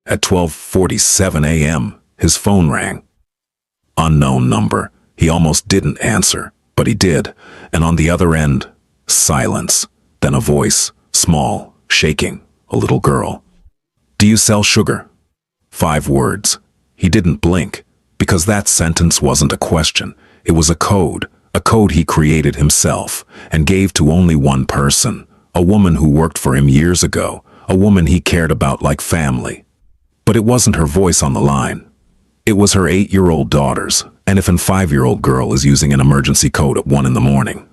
At 12:47 a.m., his phone rang. Unknown number. He almost didn't answer, but he did, and on the other end, silence. Then a voice, small, shaking, a little girl. "Do you sell sugar?" 5 words. He didn't blink, because that sentence wasn't a question. It was a code he created himself, and gave to only one person, a woman who worked for him years ago, a woman he cared about like family. But it wasn't her voice on the line. It was her 8-year-old daughter's, and if a 5-year-old girl is using an emergency code at 1 in the morning,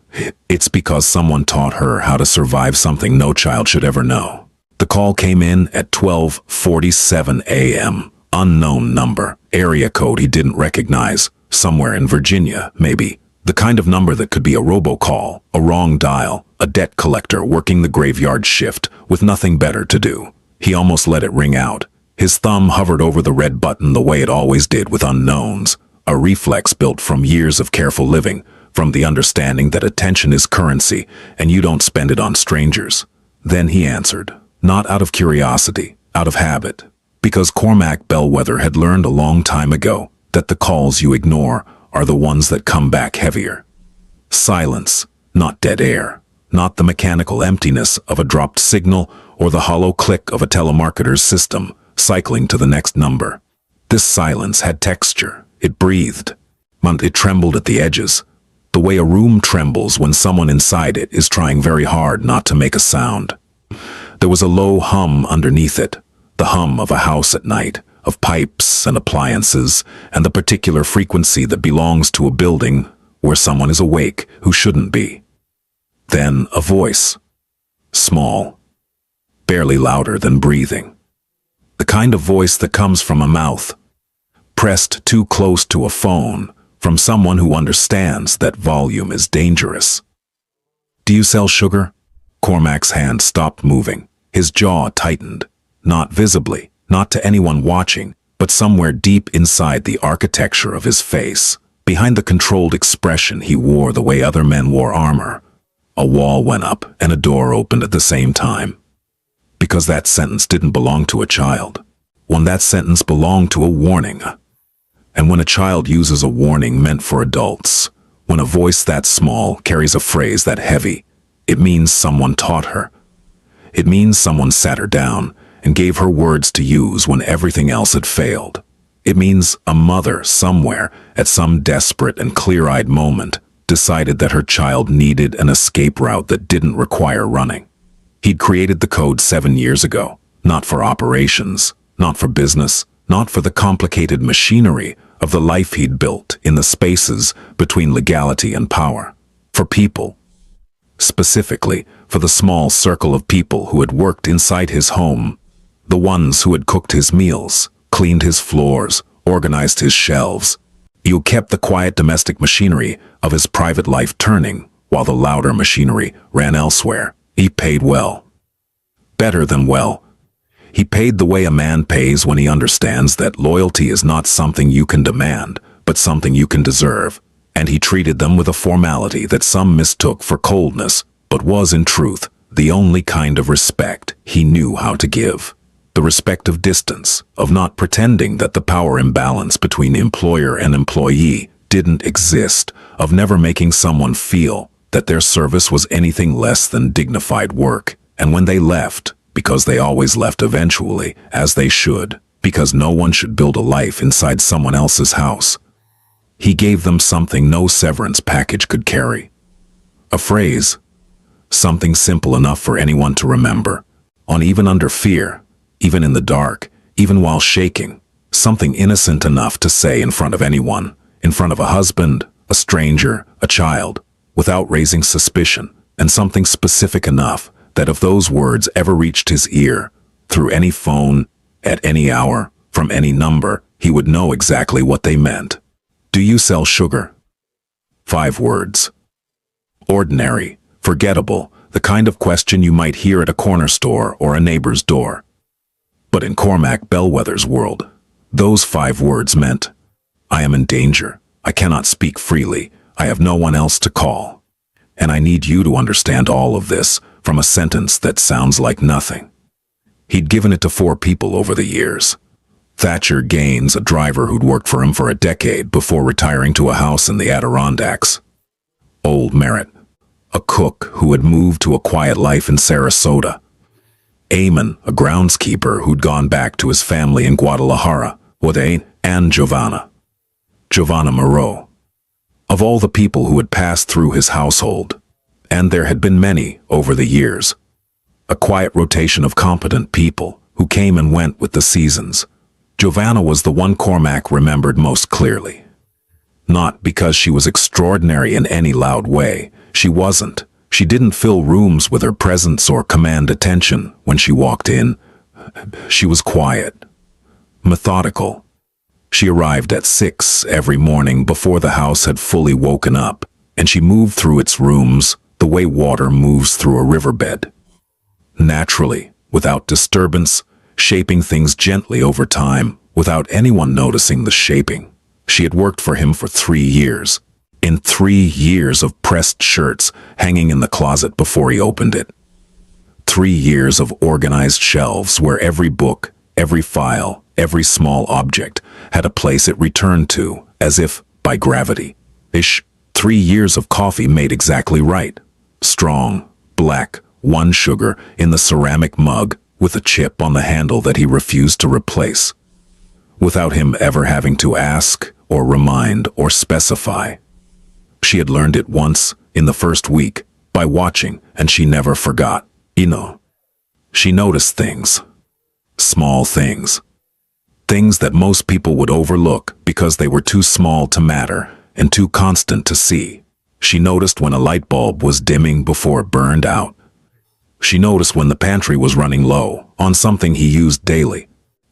it's because someone taught her how to survive something no child should ever know. The call came in at 12:47 a.m. Unknown number, area code he didn't recognize, somewhere in Virginia, maybe. The kind of number that could be a robocall, a wrong dial, a debt collector working the graveyard shift with nothing better to do. He almost let it ring out. His thumb hovered over the red button the way it always did with unknowns, a reflex built from years of careful living, from the understanding that attention is currency and you don't spend it on strangers. Then he answered, not out of curiosity, out of habit, because Cormac Bellwether had learned a long time ago that the calls you ignore are the ones that come back heavier. Silence, not dead air, not the mechanical emptiness of a dropped signal or the hollow click of a telemarketer's system cycling to the next number. This silence had texture. It breathed. It trembled at the edges, the way a room trembles when someone inside it is trying very hard not to make a sound. There was a low hum underneath it, the hum of a house at night, of pipes and appliances, and the particular frequency that belongs to a building where someone is awake who shouldn't be. Then a voice. Small. Barely louder than breathing. The kind of voice that comes from a mouth pressed too close to a phone, from someone who understands that volume is dangerous. "Do you sell sugar?" Cormac's hand stopped moving. His jaw tightened, not visibly, not to anyone watching, but somewhere deep inside the architecture of his face, behind the controlled expression he wore the way other men wore armor. A wall went up and a door opened at the same time. Because that sentence didn't belong to a child. When that sentence belonged to a warning. And when a child uses a warning meant for adults, when a voice that small carries a phrase that heavy, it means someone taught her. It means someone sat her down and gave her words to use when everything else had failed. It means a mother somewhere, at some desperate and clear-eyed moment, decided that her child needed an escape route that didn't require running. He'd created the code 7 years ago, not for operations, not for business, not for the complicated machinery of the life he'd built in the spaces between legality and power. For people. Specifically, for the small circle of people who had worked inside his home, the ones who had cooked his meals, cleaned his floors, organized his shelves. You kept the quiet domestic machinery of his private life turning, while the louder machinery ran elsewhere. He paid well. Better than well. He paid the way a man pays when he understands that loyalty is not something you can demand, but something you can deserve. And he treated them with a formality that some mistook for coldness, but was in truth the only kind of respect he knew how to give. The respect of distance, of not pretending that the power imbalance between employer and employee didn't exist, of never making someone feel that their service was anything less than dignified work. And when they left, because they always left eventually, as they should, because no one should build a life inside someone else's house, he gave them something no severance package could carry. A phrase. Something simple enough for anyone to remember. Even under fear, even in the dark, even while shaking. Something innocent enough to say in front of anyone, in front of a husband, a stranger, a child, without raising suspicion, and something specific enough that if those words ever reached his ear, through any phone, at any hour, from any number, he would know exactly what they meant. "Do you sell sugar?" 5 words. Ordinary, forgettable, the kind of question you might hear at a corner store or a neighbor's door. But in Cormac Bellwether's world, those 5 words meant, I am in danger, I cannot speak freely, I have no one else to call. And I need you to understand all of this from a sentence that sounds like nothing. He'd given it to 4 people over the years, Thatcher Gaines, a driver who'd worked for him for a decade before retiring to a house in the Adirondacks. Old Merritt, a cook who had moved to a quiet life in Sarasota. Eamon, a groundskeeper who'd gone back to his family in Guadalajara, and Giovanna Moreau. Of all the people who had passed through his household, and there had been many over the years, a quiet rotation of competent people who came and went with the seasons, Giovanna was the one Cormac remembered most clearly. Not because she was extraordinary in any loud way. She wasn't. She didn't fill rooms with her presence or command attention when she walked in. She was quiet, methodical. She arrived at 6 every morning before the house had fully woken up, and she moved through its rooms the way water moves through a riverbed. Naturally, without disturbance, shaping things gently over time, without anyone noticing the shaping. She had worked for him for 3 years. In 3 years of pressed shirts hanging in the closet before he opened it. 3 years of organized shelves where every book, every file, every small object had a place it returned to, as if by gravity. 3 years of coffee made exactly right. Strong, black, 1 sugar in the ceramic mug with a chip on the handle that he refused to replace. Without him ever having to ask or remind or specify. She had learned it once in the first week by watching, and she never forgot. She noticed things. Small things. Things that most people would overlook because they were too small to matter and too constant to see. She noticed when a light bulb was dimming before it burned out. She noticed when the pantry was running low on something he used daily.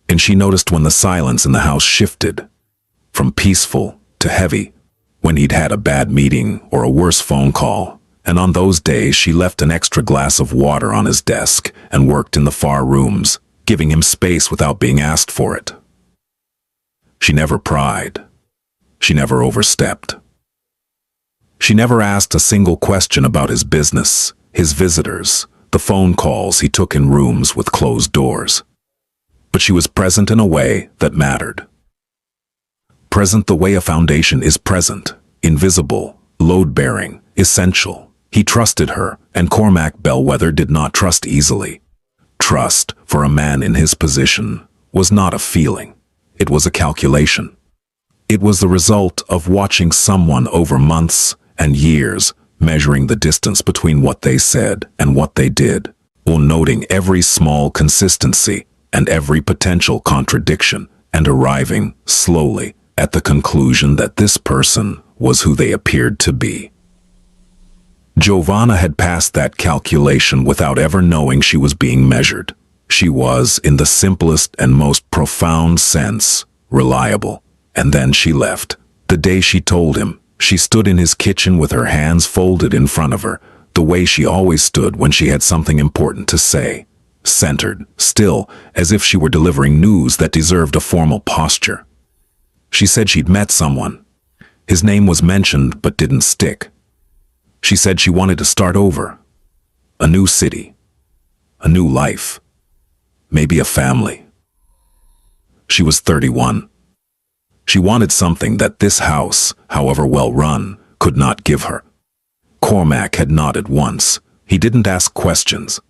And she noticed when the silence in the house shifted from peaceful to heavy, when he'd had a bad meeting or a worse phone call. And on those days she left an extra glass of water on his desk and worked in the far rooms, giving him space without being asked for it. She never pried. She never overstepped. She never asked a single question about his business, his visitors, the phone calls he took in rooms with closed doors. But she was present in a way that mattered. Present the way a foundation is present, invisible, load-bearing, essential. He trusted her, and Cormac Bellwether did not trust easily. Trust, for a man in his position, was not a feeling. It was a calculation. It was the result of watching someone over months and years, measuring the distance between what they said and what they did, or noting every small consistency and every potential contradiction, and arriving, slowly, at the conclusion that this person was who they appeared to be. Giovanna had passed that calculation without ever knowing she was being measured. She was, in the simplest and most profound sense, reliable. And then she left. The day she told him, she stood in his kitchen with her hands folded in front of her, the way she always stood when she had something important to say. Centered, still, as if she were delivering news that deserved a formal posture. She said she'd met someone. His name was mentioned but didn't stick. She said she wanted to start over. A new city. A new life. Maybe a family. She was 31. She wanted something that this house, however well run, could not give her. Cormac had nodded once. He didn't ask questions,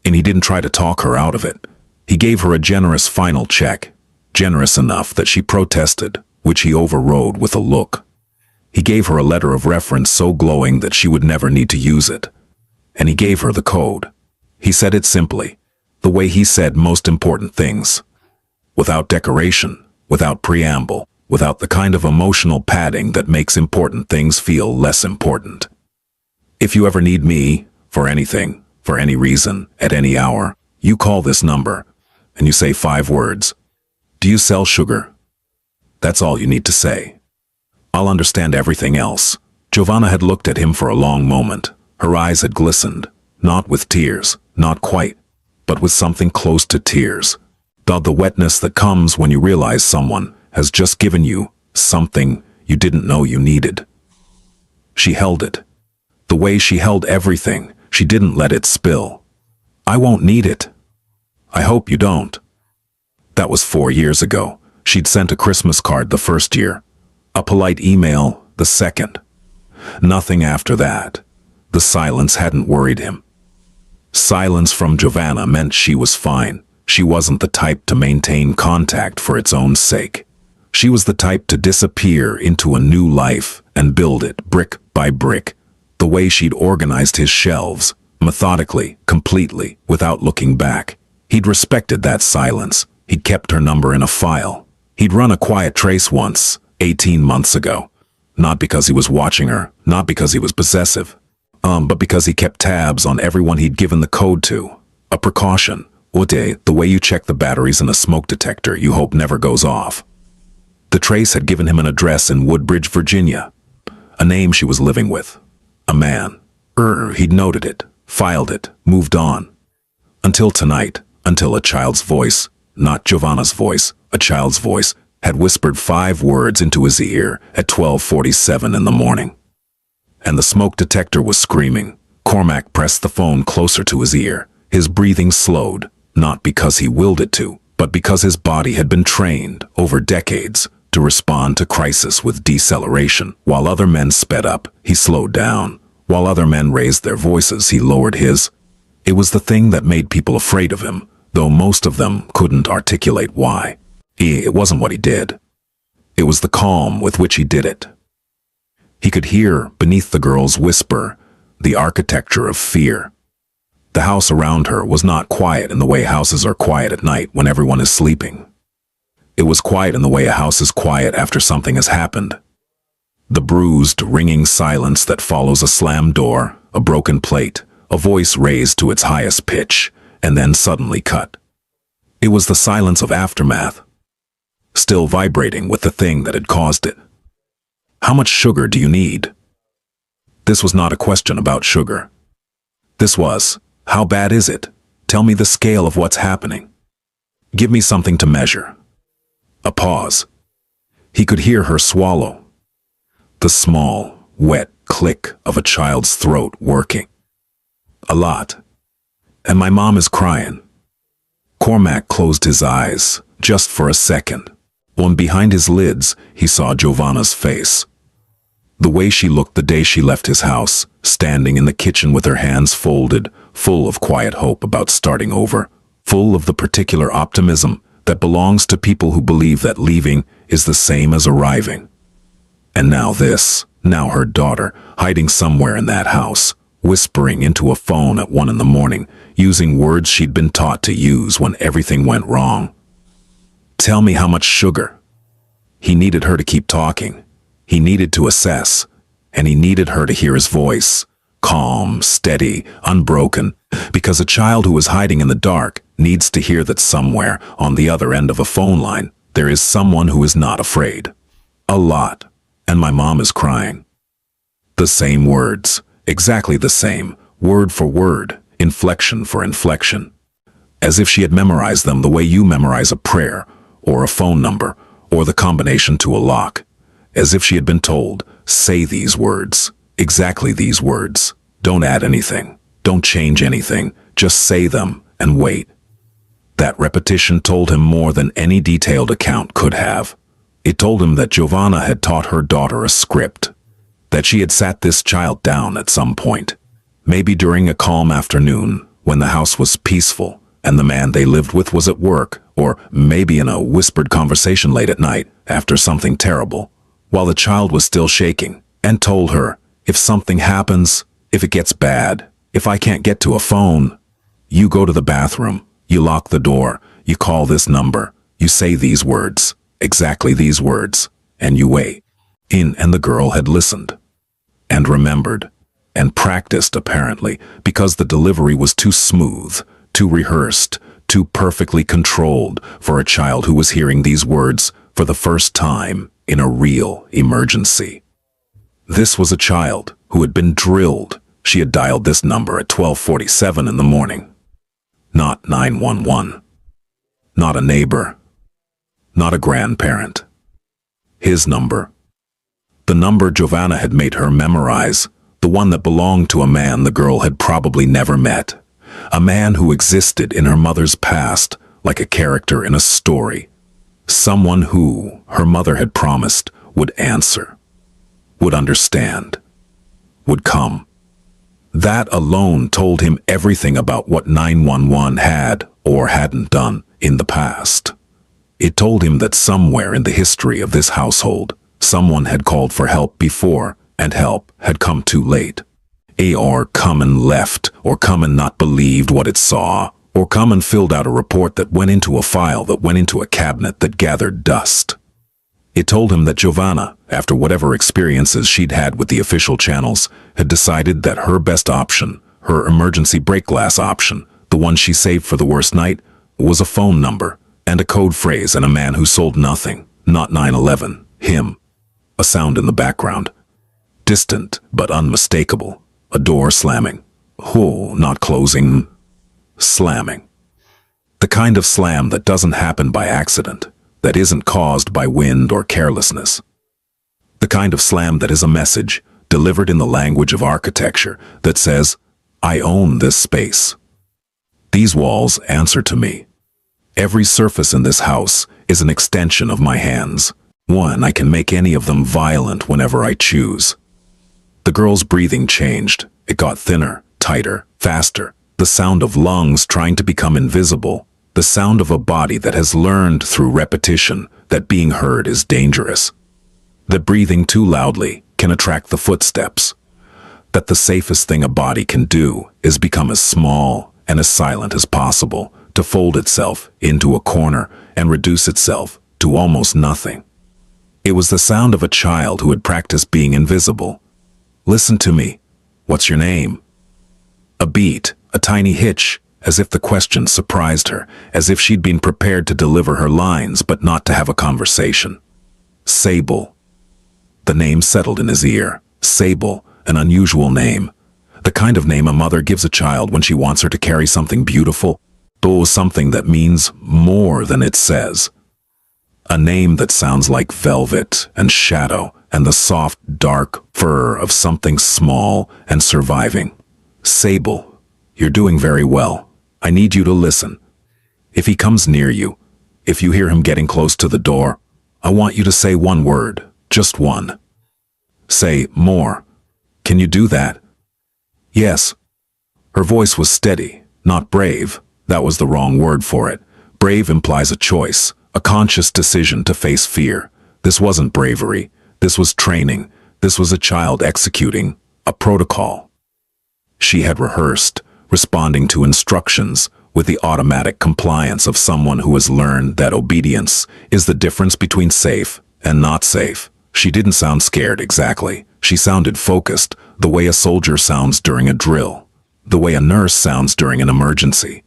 and he didn't try to talk her out of it. He gave her a generous final check, generous enough that she protested, which he overrode with a look. He gave her a letter of reference so glowing that she would never need to use it. And he gave her the code. He said it simply, the way he said most important things. Without decoration, without preamble, without the kind of emotional padding that makes important things feel less important. If you ever need me, for anything, for any reason, at any hour, you call this number, and you say 5 words. Do you sell sugar? That's all you need to say. I'll understand everything else. Giovanna had looked at him for a long moment. Her eyes had glistened, not with tears, not quite, but with something close to tears. The wetness that comes when you realize someone has just given you something you didn't know you needed. She held it. The way she held everything, she didn't let it spill. I won't need it. I hope you don't. That was 4 years ago. She'd sent a Christmas card the first year, a polite email the second. Nothing after that. The silence hadn't worried him. Silence from Giovanna meant she was fine. She wasn't the type to maintain contact for its own sake. She was the type to disappear into a new life and build it brick by brick, the way she'd organized his shelves, methodically, completely, without looking back. He'd respected that silence. He'd kept her number in a file. He'd run a quiet trace once, 18 months ago. Not because he was watching her, not because he was possessive, but because he kept tabs on everyone he'd given the code to. A precaution. The way you check the batteries in a smoke detector you hope never goes off. The trace had given him an address in Woodbridge, Virginia. A name she was living with. A man. He'd noted it, filed it, moved on. Until tonight, until a child's voice, not Giovanna's voice, a child's voice, had whispered 5 words into his ear at 12:47 in the morning. And the smoke detector was screaming. Cormac pressed the phone closer to his ear. His breathing slowed, not because he willed it to, but because his body had been trained over decades to respond to crisis with deceleration. While other men sped up, he slowed down. While other men raised their voices, he lowered his. It was the thing that made people afraid of him, though most of them couldn't articulate why. It wasn't what he did. It was the calm with which he did it. He could hear, beneath the girl's whisper, the architecture of fear. The house around her was not quiet in the way houses are quiet at night when everyone is sleeping. It was quiet in the way a house is quiet after something has happened. The bruised, ringing silence that follows a slammed door, a broken plate, a voice raised to its highest pitch, and then suddenly cut. It was the silence of aftermath, still vibrating with the thing that had caused it. How much sugar do you need? This was not a question about sugar. This was, how bad is it? Tell me the scale of what's happening. Give me something to measure. A pause. He could hear her swallow. The small, wet click of a child's throat working. A lot. And my mom is crying. Cormac closed his eyes, just for a second. When behind his lids, he saw Giovanna's face. The way she looked the day she left his house, standing in the kitchen with her hands folded, full of quiet hope about starting over, full of the particular optimism that belongs to people who believe that leaving is the same as arriving. And now this, now her daughter, hiding somewhere in that house, whispering into a phone at 1 a.m, using words she'd been taught to use when everything went wrong. Tell me how much sugar. He needed her to keep talking. He needed to assess, and he needed her to hear his voice, calm, steady, unbroken, because a child who is hiding in the dark needs to hear that somewhere on the other end of a phone line there is someone who is not afraid. A lot. And my mom is crying. The same words, exactly the same, word for word, inflection for inflection. As if she had memorized them the way you memorize a prayer, or a phone number, or the combination to a lock. As if she had been told, say these words, exactly these words. Don't add anything. Don't change anything. Just say them and wait. That repetition told him more than any detailed account could have. It told him that Giovanna had taught her daughter a script, that she had sat this child down at some point, maybe during a calm afternoon when the house was peaceful and the man they lived with was at work, or maybe in a whispered conversation late at night after something terrible, while the child was still shaking, and told her, if something happens, if it gets bad, if I can't get to a phone, you go to the bathroom, you lock the door, you call this number, you say these words, exactly these words, and you wait. And the girl had listened, and remembered, and practiced apparently, because the delivery was too smooth, too rehearsed, too perfectly controlled for a child who was hearing these words for the first time in a real emergency. This was a child who had been drilled. She had dialed this number at 12:47 in the morning. Not 911. Not a neighbor. Not a grandparent. His number. The number Giovanna had made her memorize, the one that belonged to a man the girl had probably never met. A man who existed in her mother's past like a character in a story. Someone who, her mother had promised, would answer, would understand, would come. That alone told him everything about what 911 had or hadn't done in the past. It told him that somewhere in the history of this household, someone had called for help before, and help had come too late. Or come and left, or come and not believed what it saw, or come and filled out a report that went into a file that went into a cabinet that gathered dust. It told him that Giovanna, after whatever experiences she'd had with the official channels, had decided that her best option, her emergency break glass option, the one she saved for the worst night, was a phone number and a code phrase and a man who sold nothing, not 911, him. A sound in the background. Distant but unmistakable. A door slamming. Oh, not closing. Slamming. The kind of slam that doesn't happen by accident, that isn't caused by wind or carelessness. The kind of slam that is a message, delivered in the language of architecture, that says, I own this space. These walls answer to me. Every surface in this house is an extension of my hands. I can make any of them violent whenever I choose. The girl's breathing changed. It got thinner, tighter, faster. The sound of lungs trying to become invisible. The sound of a body that has learned through repetition that being heard is dangerous. That breathing too loudly can attract the footsteps. That the safest thing a body can do is become as small and as silent as possible, to fold itself into a corner and reduce itself to almost nothing. It was the sound of a child who had practiced being invisible. Listen to me. What's your name? A beat, a tiny hitch, as if the question surprised her, as if she'd been prepared to deliver her lines but not to have a conversation. Sable. The name settled in his ear. Sable, an unusual name. The kind of name a mother gives a child when she wants her to carry something beautiful, though something that means more than it says. A name that sounds like velvet and shadow and the soft, dark fur of something small and surviving. Sable, you're doing very well. I need you to listen. If he comes near you, if you hear him getting close to the door, I want you to say one word, just one. Say more. Can you do that? Yes. Her voice was steady, not brave. That was the wrong word for it. Brave implies a choice, a conscious decision to face fear. This wasn't bravery. This was training. This was a child executing a protocol. She had rehearsed, responding to instructions with the automatic compliance of someone who has learned that obedience is the difference between safe and not safe. She didn't sound scared exactly. She sounded focused, the way a soldier sounds during a drill, the way a nurse sounds during an emergency.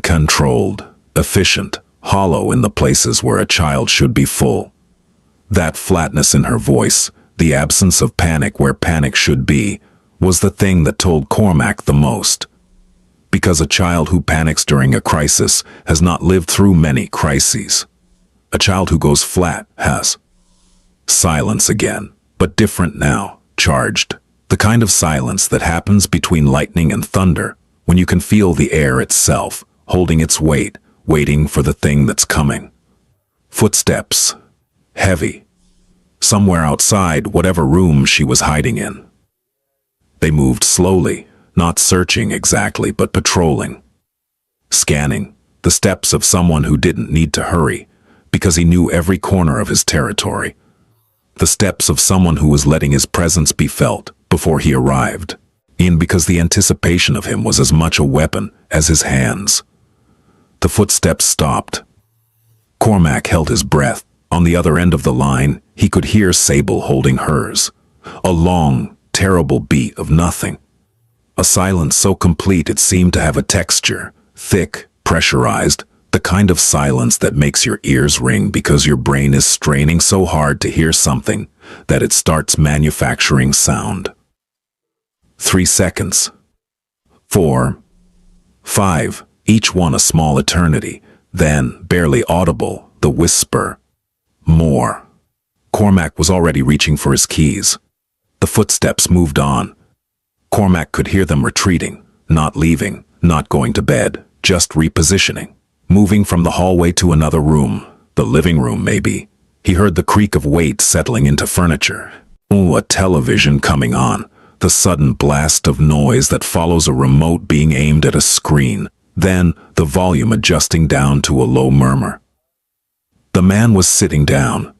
Controlled, efficient, hollow in the places where a child should be full. That flatness in her voice, the absence of panic where panic should be, was the thing that told Cormac the most. Because a child who panics during a crisis has not lived through many crises. A child who goes flat has. Silence again, but different now, charged. The kind of silence that happens between lightning and thunder, when you can feel the air itself, holding its weight, waiting for the thing that's coming. Footsteps. Heavy. Somewhere outside whatever room she was hiding in. They moved slowly, not searching exactly, but patrolling. Scanning. The steps of someone who didn't need to hurry, because he knew every corner of his territory. The steps of someone who was letting his presence be felt before he arrived. Because the anticipation of him was as much a weapon as his hands. The footsteps stopped. Cormac held his breath. On the other end of the line, he could hear Sable holding hers. A long, terrible beat of nothing. A silence so complete it seemed to have a texture, thick, pressurized, the kind of silence that makes your ears ring because your brain is straining so hard to hear something that it starts manufacturing sound. 3 seconds. 4. 5. Each one a small eternity. Then, barely audible, the whisper. More. Cormac was already reaching for his keys. The footsteps moved on. Cormac could hear them retreating, not leaving, not going to bed, just repositioning. Moving from the hallway to another room. The living room, maybe. He heard the creak of weight settling into furniture. Ooh, a television coming on. The sudden blast of noise that follows a remote being aimed at a screen. Then, the volume adjusting down to a low murmur. The man was sitting down.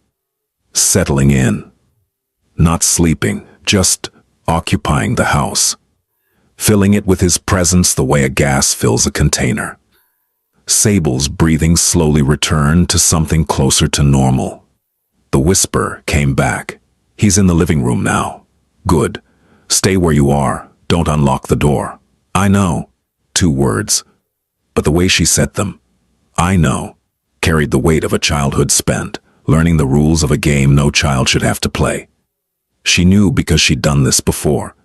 Settling in. Not sleeping, just occupying the house. Filling it with his presence the way a gas fills a container. Sable's breathing slowly returned to something closer to normal. The whisper came back. He's in the living room now. Good. Stay where you are. Don't unlock the door. I know. 2 words. But the way she said them, I know, carried the weight of a childhood spent, learning the rules of a game no child should have to play. She knew because she'd done this before.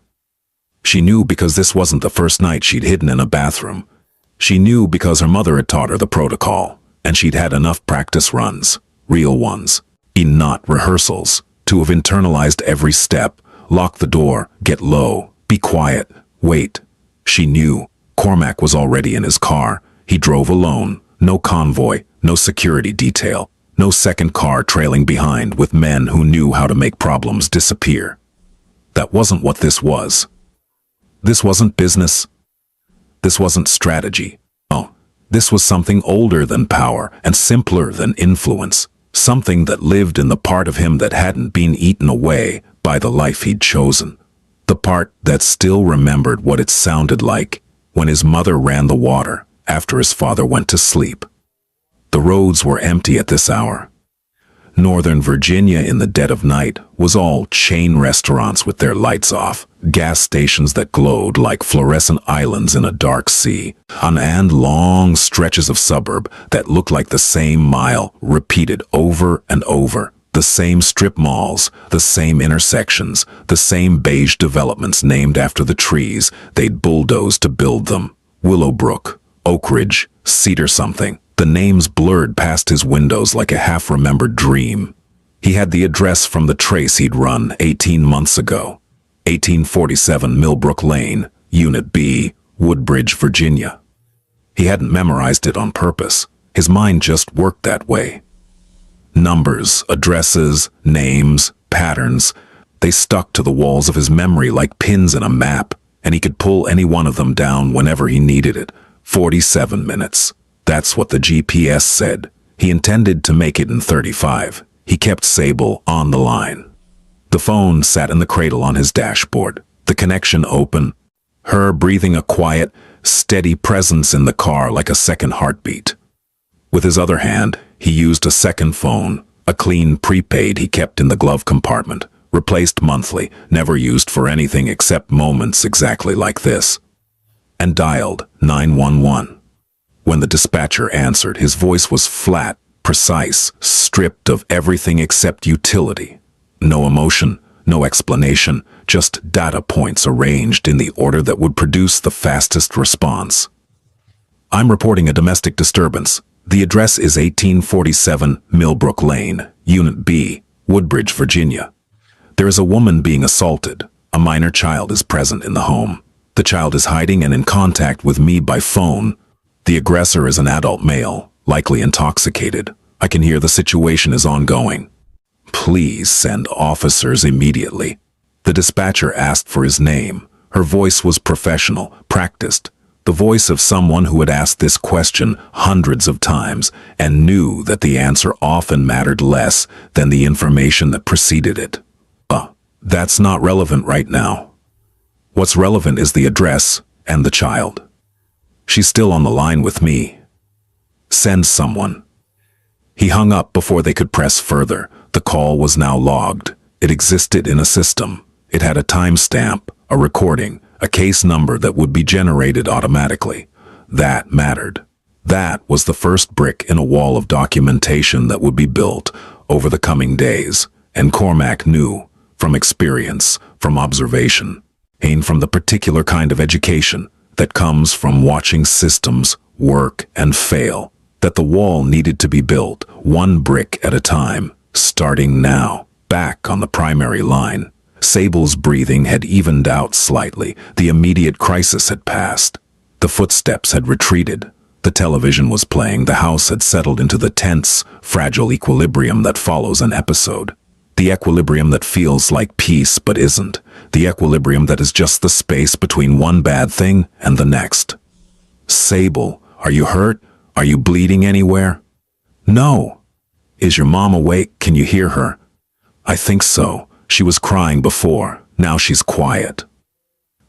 She knew because this wasn't the first night she'd hidden in a bathroom. She knew because her mother had taught her the protocol, and she'd had enough practice runs, real ones, not rehearsals, to have internalized every step. Lock the door, get low, be quiet, wait. She knew. Cormac was already in his car. He drove alone. No convoy, no security detail, no second car trailing behind with men who knew how to make problems disappear. That wasn't what this was. This wasn't business. This wasn't strategy. Oh, this was something older than power and simpler than influence. Something that lived in the part of him that hadn't been eaten away by the life he'd chosen. The part that still remembered what it sounded like when his mother ran the water after his father went to sleep. The roads were empty at this hour. Northern Virginia in the dead of night was all chain restaurants with their lights off, gas stations that glowed like fluorescent islands in a dark sea, and long stretches of suburb that looked like the same mile repeated over and over. The same strip malls, the same intersections, the same beige developments named after the trees they'd bulldozed to build them. Willowbrook, Oak Ridge, Cedar something. The names blurred past his windows like a half-remembered dream. He had the address from the trace he'd run 18 months ago. 1847 Millbrook Lane, Unit B, Woodbridge, Virginia. He hadn't memorized it on purpose. His mind just worked that way. Numbers, addresses, names, patterns, they stuck to the walls of his memory like pins in a map, and he could pull any one of them down whenever he needed it. 47 minutes. That's what the GPS said. He intended to make it in 35. He kept Sable on the line. The phone sat in the cradle on his dashboard, the connection open, her breathing a quiet, steady presence in the car like a second heartbeat. With his other hand, he used a second phone, a clean prepaid he kept in the glove compartment, replaced monthly, never used for anything except moments exactly like this, and dialed 911. When the dispatcher answered, his voice was flat, precise, stripped of everything except utility. No emotion, no explanation, just data points arranged in the order that would produce the fastest response. I'm reporting a domestic disturbance. The address is 1847 Millbrook Lane, Unit B, Woodbridge, Virginia. There is a woman being assaulted. A minor child is present in the home. The child is hiding and in contact with me by phone. The aggressor is an adult male, likely intoxicated. I can hear the situation is ongoing. Please send officers immediately. The dispatcher asked for his name. Her voice was professional, practiced. The voice of someone who had asked this question hundreds of times and knew that the answer often mattered less than the information that preceded it. That's not relevant right now. What's relevant is the address and the child. She's still on the line with me. Send someone. He hung up before they could press further. The call was now logged. It existed in a system. It had a timestamp, a recording, a case number that would be generated automatically. That mattered. That was the first brick in a wall of documentation that would be built over the coming days, and Cormac knew, from experience, from observation, and from the particular kind of education that comes from watching systems work and fail, that the wall needed to be built one brick at a time, starting now, back on the primary line. Sable's breathing had evened out slightly. The immediate crisis had passed. The footsteps had retreated. The television was playing. The house had settled into the tense, fragile equilibrium that follows an episode. The equilibrium that feels like peace but isn't. The equilibrium that is just the space between one bad thing and the next. Sable, are you hurt? Are you bleeding anywhere? No. Is your mom awake? Can you hear her? I think so. She was crying before. Now she's quiet.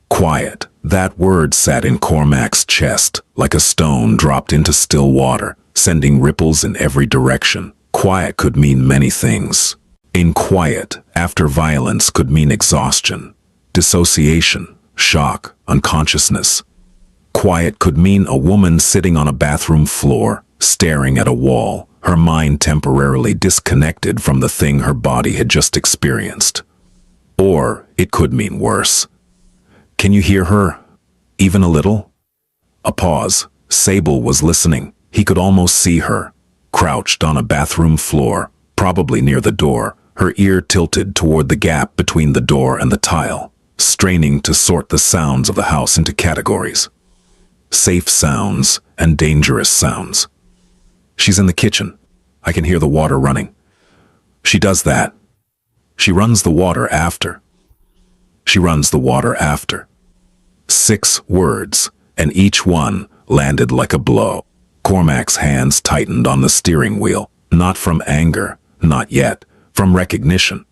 Quiet. That word sat in Cormac's chest, like a stone dropped into still water, sending ripples in every direction. Quiet could mean many things. In quiet, after violence could mean exhaustion, dissociation, shock, unconsciousness. Quiet could mean a woman sitting on a bathroom floor, staring at a wall, her mind temporarily disconnected from the thing her body had just experienced. Or it could mean worse. Can you hear her? Even a little? A pause. Sable was listening. He could almost see her, crouched on a bathroom floor, probably near the door, her ear tilted toward the gap between the door and the tile, straining to sort the sounds of the house into categories. Safe sounds and dangerous sounds. She's in the kitchen. I can hear the water running. She does that. She runs the water after. She runs the water after. 6 words, and each one landed like a blow. Cormac's hands tightened on the steering wheel, not from anger, not yet, from recognition.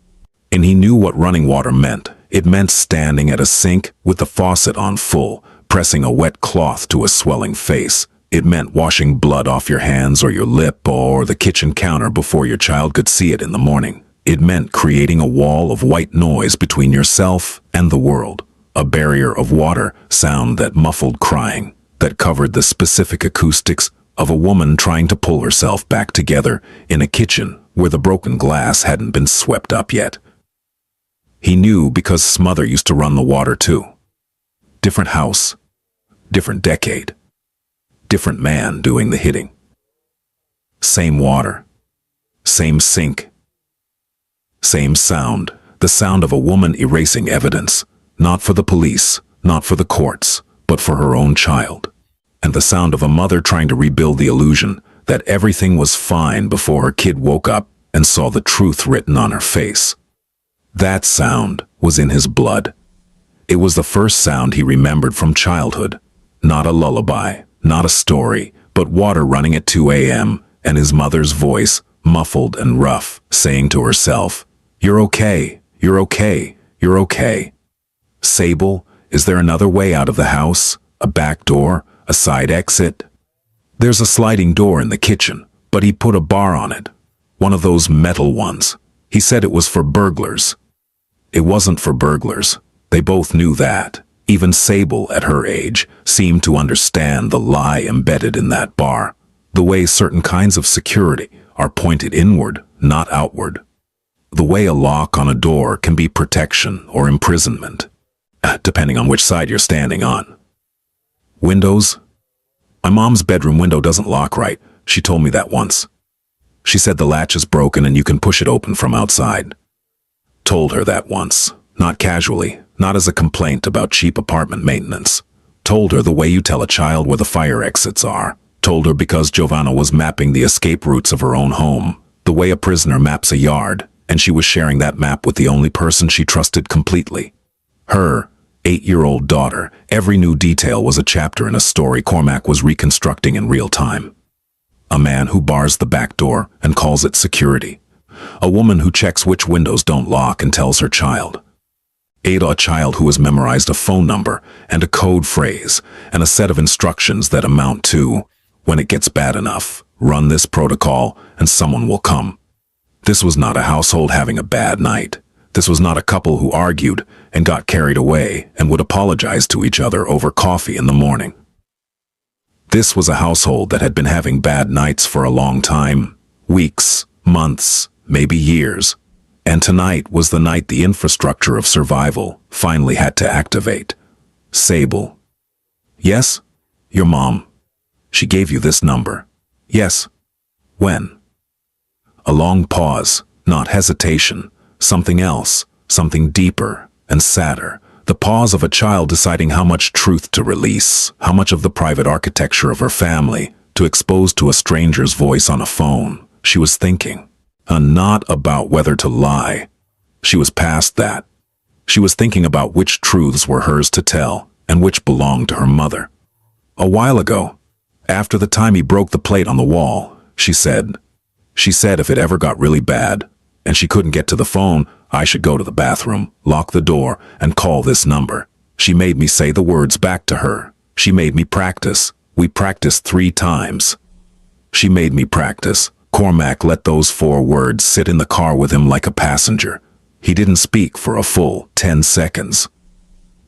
And he knew what running water meant. It meant standing at a sink with the faucet on full, pressing a wet cloth to a swelling face. It meant washing blood off your hands or your lip or the kitchen counter before your child could see it in the morning. It meant creating a wall of white noise between yourself and the world, a barrier of water, sound that muffled crying, that covered the specific acoustics of a woman trying to pull herself back together in a kitchen where the broken glass hadn't been swept up yet. He knew because Smother used to run the water too. Different house, different decade, different man doing the hitting. Same water, same sink, same sound, the sound of a woman erasing evidence, not for the police, not for the courts, but for her own child. And the sound of a mother trying to rebuild the illusion that everything was fine before her kid woke up and saw the truth written on her face. That sound was in his blood. It was the first sound he remembered from childhood. Not a lullaby, not a story, but water running at 2 a.m. and his mother's voice, muffled and rough, saying to herself, "You're okay, you're okay, you're okay." Sable, is there another way out of the house? A back door? A side exit? There's a sliding door in the kitchen, but he put a bar on it. One of those metal ones. He said it was for burglars. It wasn't for burglars. They both knew that. Even Sable, at her age, seemed to understand the lie embedded in that bar. The way certain kinds of security are pointed inward, not outward. The way a lock on a door can be protection or imprisonment, depending on which side you're standing on. Windows? My mom's bedroom window doesn't lock right. She told me that once. She said the latch is broken and you can push it open from outside. Told her that once, not casually, not as a complaint about cheap apartment maintenance. Told her the way you tell a child where the fire exits are. Told her because Giovanna was mapping the escape routes of her own home, the way a prisoner maps a yard, and she was sharing that map with the only person she trusted completely. Her 8-year-old daughter. Every new detail was a chapter in a story Cormac was reconstructing in real time. A man who bars the back door and calls it security. A woman who checks which windows don't lock and tells her child. Ada, a child who has memorized a phone number and a code phrase and a set of instructions that amount to, when it gets bad enough, run this protocol and someone will come. This was not a household having a bad night. This was not a couple who argued and got carried away and would apologize to each other over coffee in the morning. This was a household that had been having bad nights for a long time, weeks, months, maybe years. And tonight was the night the infrastructure of survival finally had to activate. Sable. Yes? Your mom. She gave you this number. Yes. When? A long pause, not hesitation. Something else, something deeper and sadder, The pause of a child deciding how much truth to release, how much of the private architecture of her family to expose to a stranger's voice on a phone. She was thinking, not about whether to lie. She was past that. She was thinking about which truths were hers to tell and which belonged to her mother. A while ago, after the time he broke the plate on the wall, she said if it ever got really bad and she couldn't get to the phone, I should go to the bathroom, lock the door, and call this number. She made me say the words back to her. She made me practice. We practiced 3 times. She made me practice. Cormac let those 4 words sit in the car with him like a passenger. He didn't speak for a full 10 seconds.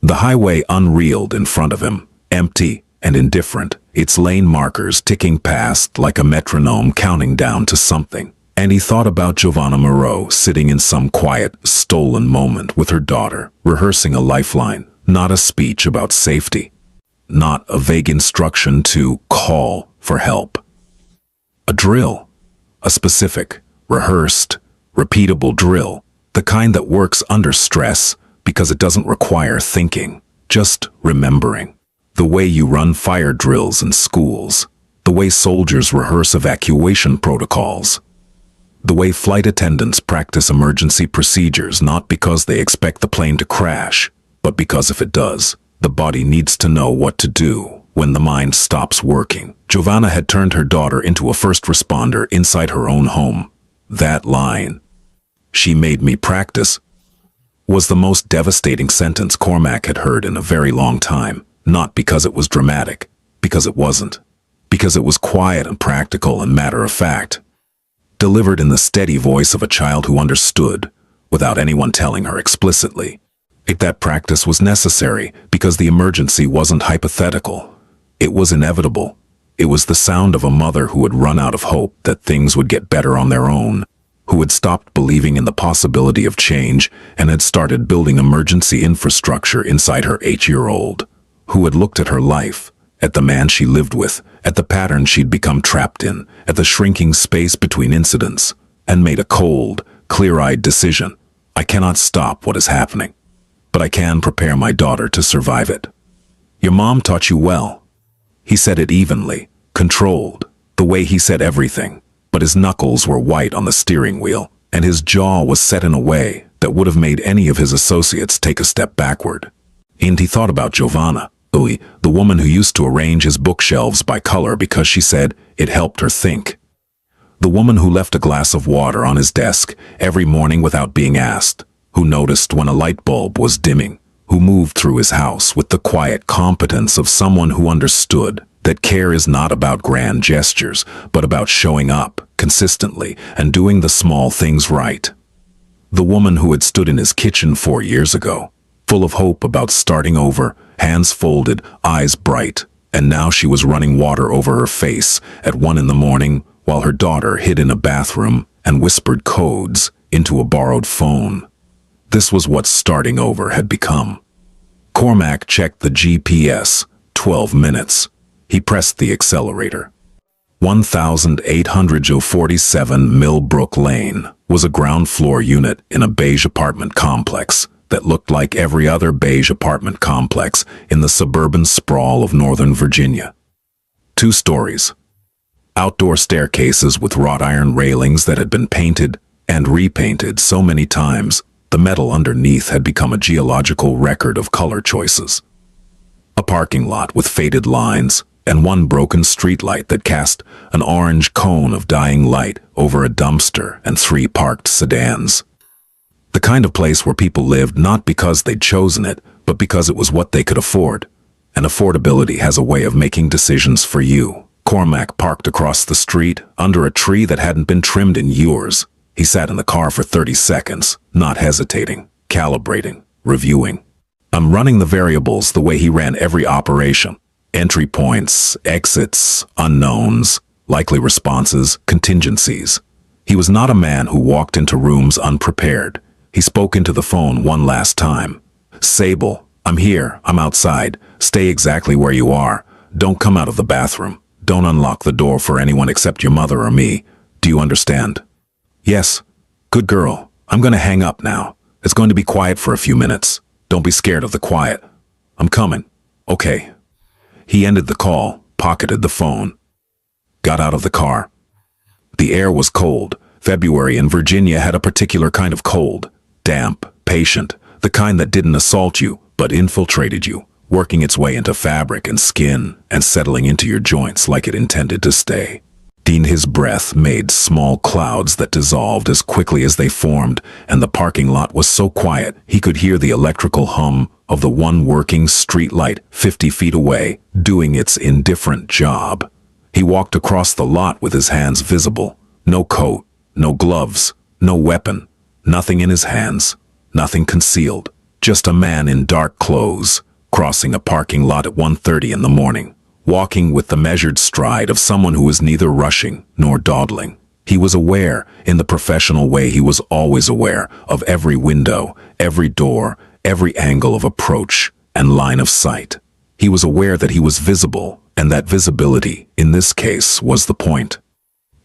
The highway unreeled in front of him, empty and indifferent, its lane markers ticking past like a metronome counting down to something. And he thought about Giovanna Moreau sitting in some quiet, stolen moment with her daughter, rehearsing a lifeline, not a speech about safety, not a vague instruction to call for help. A drill, a specific, rehearsed, repeatable drill, the kind that works under stress because it doesn't require thinking, just remembering. The way you run fire drills in schools, the way soldiers rehearse evacuation protocols, the way flight attendants practice emergency procedures not because they expect the plane to crash, but because if it does, the body needs to know what to do when the mind stops working. Giovanna had turned her daughter into a first responder inside her own home. That line, "She made me practice," was the most devastating sentence Cormac had heard in a very long time, not because it was dramatic, because it wasn't, because it was quiet and practical and matter-of-fact, delivered in the steady voice of a child who understood, without anyone telling her explicitly. That practice was necessary because the emergency wasn't hypothetical. It was inevitable. It was the sound of a mother who had run out of hope that things would get better on their own, who had stopped believing in the possibility of change and had started building emergency infrastructure inside her 8-year-old, who had looked at her life, at the man she lived with, at the pattern she'd become trapped in, at the shrinking space between incidents, and made a cold, clear-eyed decision. I cannot stop what is happening, but I can prepare my daughter to survive it. Your mom taught you well. He said it evenly, controlled, the way he said everything, but his knuckles were white on the steering wheel, and his jaw was set in a way that would have made any of his associates take a step backward. And he thought about Giovanna, the woman who used to arrange his bookshelves by color because she said it helped her think. The woman who left a glass of water on his desk every morning without being asked, who noticed when a light bulb was dimming, who moved through his house with the quiet competence of someone who understood that care is not about grand gestures, but about showing up consistently and doing the small things right. The woman who had stood in his kitchen 4 years ago, full of hope about starting over, hands folded, eyes bright, and now she was running water over her face at 1 a.m. while her daughter hid in a bathroom and whispered codes into a borrowed phone. This was what starting over had become. Cormac checked the GPS. 12 minutes. He pressed the accelerator. 1847 Millbrook Lane was a ground-floor unit in a beige apartment complex that looked like every other beige apartment complex in the suburban sprawl of Northern Virginia. 2 stories. Outdoor staircases with wrought iron railings that had been painted and repainted so many times, the metal underneath had become a geological record of color choices. A parking lot with faded lines, and 1 broken streetlight that cast an orange cone of dying light over a dumpster and 3 parked sedans. The kind of place where people lived not because they'd chosen it, but because it was what they could afford. And affordability has a way of making decisions for you. Cormac parked across the street, under a tree that hadn't been trimmed in years. He sat in the car for 30 seconds, not hesitating, calibrating, reviewing. I'm running the variables the way he ran every operation. Entry points, exits, unknowns, likely responses, contingencies. He was not a man who walked into rooms unprepared. He spoke into the phone one last time. Sable, I'm here, I'm outside. Stay exactly where you are. Don't come out of the bathroom. Don't unlock the door for anyone except your mother or me. Do you understand? Yes. Good girl. I'm going to hang up now. It's going to be quiet for a few minutes. Don't be scared of the quiet. I'm coming. Okay. He ended the call, pocketed the phone, got out of the car. The air was cold. February in Virginia had a particular kind of cold. Damp, patient, the kind that didn't assault you, but infiltrated you, working its way into fabric and skin and settling into your joints like it intended to stay. His breath made small clouds that dissolved as quickly as they formed, and the parking lot was so quiet he could hear the electrical hum of the one working street light 50 feet away, doing its indifferent job. He walked across the lot with his hands visible. No coat, no gloves, no weapon, nothing in his hands, nothing concealed. Just a man in dark clothes, crossing a parking lot at 1:30 in the morning, walking with the measured stride of someone who was neither rushing nor dawdling. He was aware, in the professional way he was always aware, of every window, every door, every angle of approach and line of sight. He was aware that he was visible, and that visibility, in this case, was the point.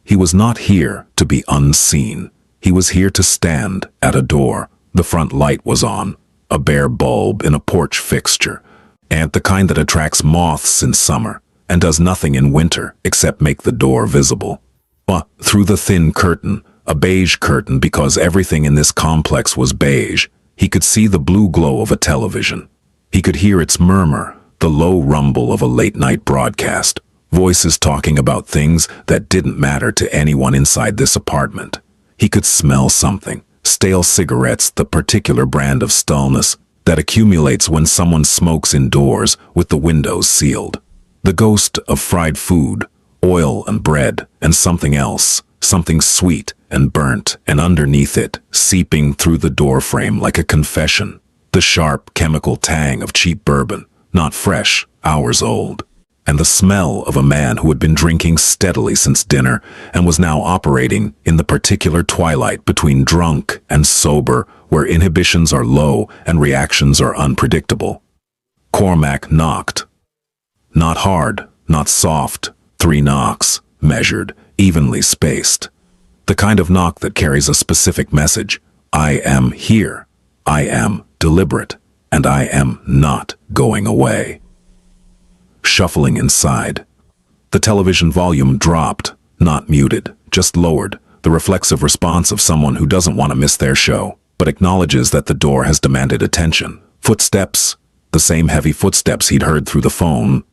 He was not here to be unseen. He was here to stand at a door. The front light was on, a bare bulb in a porch fixture, and the kind that attracts moths in summer and does nothing in winter except make the door visible. But through the thin curtain, a beige curtain because everything in this complex was beige, he could see the blue glow of a television. He could hear its murmur, the low rumble of a late-night broadcast, voices talking about things that didn't matter to anyone inside this apartment. He could smell something, stale cigarettes, the particular brand of stillness that accumulates when someone smokes indoors with the windows sealed. The ghost of fried food, oil and bread, and something else, something sweet and burnt, and underneath it, seeping through the doorframe like a confession, the sharp chemical tang of cheap bourbon, not fresh, hours old, and the smell of a man who had been drinking steadily since dinner and was now operating in the particular twilight between drunk and sober, where inhibitions are low and reactions are unpredictable. Cormac knocked. Not hard, not soft, 3 knocks, measured, evenly spaced. The kind of knock that carries a specific message. I am here. I am deliberate. And I am not going away. Shuffling inside. The television volume dropped, not muted, just lowered, the reflexive response of someone who doesn't want to miss their show, but acknowledges that the door has demanded attention. Footsteps, the same heavy footsteps he'd heard through the phone,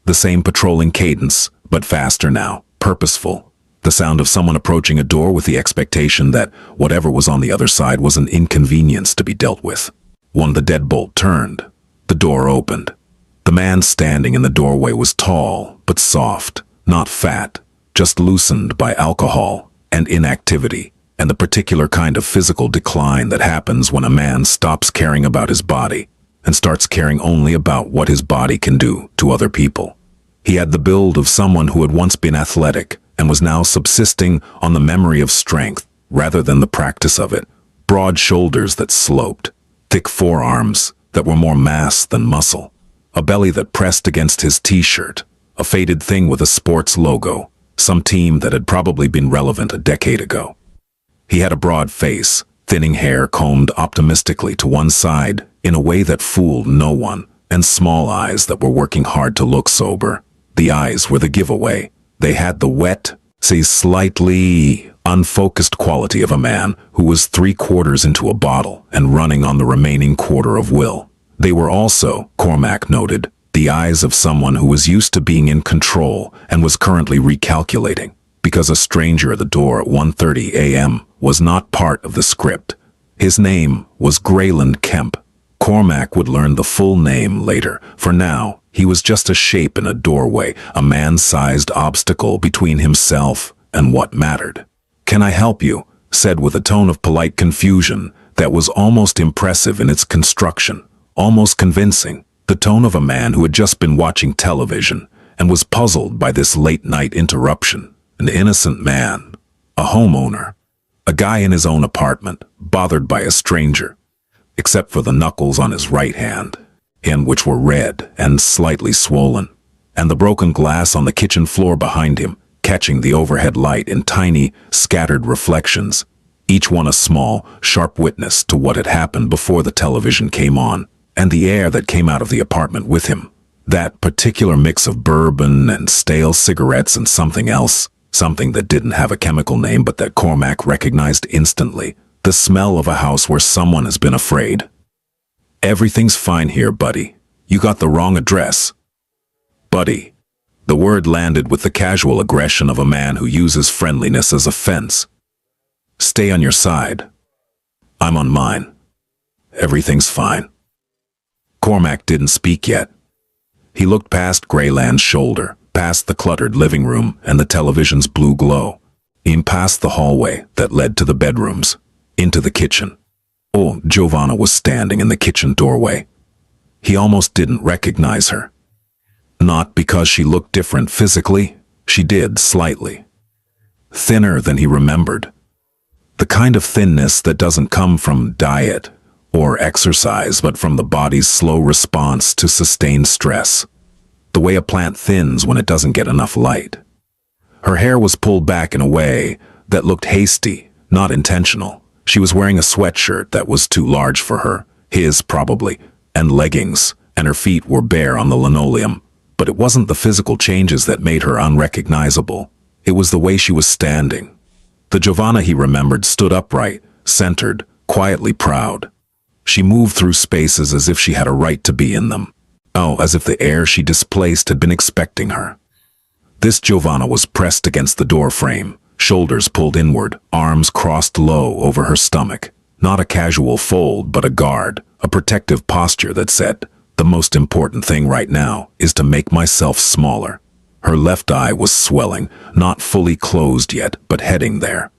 the same patrolling cadence, but faster now, purposeful. The sound of someone approaching a door with the expectation that whatever was on the other side was an inconvenience to be dealt with. When the deadbolt turned, the door opened. The man standing in the doorway was tall, but soft, not fat, just loosened by alcohol and inactivity, and the particular kind of physical decline that happens when a man stops caring about his body and starts caring only about what his body can do to other people. He had the build of someone who had once been athletic and was now subsisting on the memory of strength rather than the practice of it. Broad shoulders that sloped, thick forearms that were more mass than muscle, a belly that pressed against his t-shirt, a faded thing with a sports logo, some team that had probably been relevant a decade ago. He had a broad face, thinning hair combed optimistically to one side in a way that fooled no one, and small eyes that were working hard to look sober. The eyes were the giveaway. They had the wet, say slightly unfocused quality of a man who was 3/4 into a bottle and running on the remaining quarter of will. They were also, Cormac noted, the eyes of someone who was used to being in control and was currently recalculating, because a stranger at the door at 1:30 a.m. was not part of the script. His name was Grayland Kemp. Cormac would learn the full name later. For now, he was just a shape in a doorway, a man-sized obstacle between himself and what mattered. "Can I help you?" said with a tone of polite confusion that was almost impressive in its construction, almost convincing, the tone of a man who had just been watching television and was puzzled by this late-night interruption. An innocent man, a homeowner, a guy in his own apartment, bothered by a stranger, except for the knuckles on his right hand, in which were red and slightly swollen, and the broken glass on the kitchen floor behind him, catching the overhead light in tiny, scattered reflections, each one a small, sharp witness to what had happened before the television came on. And the air that came out of the apartment with him. That particular mix of bourbon and stale cigarettes and something else, something that didn't have a chemical name but that Cormac recognized instantly. The smell of a house where someone has been afraid. "Everything's fine here, buddy. You got the wrong address." "Buddy." The word landed with the casual aggression of a man who uses friendliness as a fence. "Stay on your side. I'm on mine. Everything's fine." Cormac didn't speak yet. He looked past Greyland's shoulder, past the cluttered living room and the television's blue glow, in past the hallway that led to the bedrooms, into the kitchen. Oh, Giovanna was standing in the kitchen doorway. He almost didn't recognize her. Not because she looked different physically, she did slightly. Thinner than he remembered. The kind of thinness that doesn't come from diet or exercise, but from the body's slow response to sustained stress. The way a plant thins when it doesn't get enough light. Her hair was pulled back in a way that looked hasty, not intentional. She was wearing a sweatshirt that was too large for her, his probably, and leggings, and her feet were bare on the linoleum. But it wasn't the physical changes that made her unrecognizable. It was the way she was standing. The Giovanna he remembered stood upright, centered, quietly proud. She moved through spaces as if she had a right to be in them. Oh, as if the air she displaced had been expecting her. This Giovanna was pressed against the door frame, shoulders pulled inward, arms crossed low over her stomach. Not a casual fold, but a guard, a protective posture that said, "The most important thing right now is to make myself smaller." Her left eye was swelling, not fully closed yet, but heading there.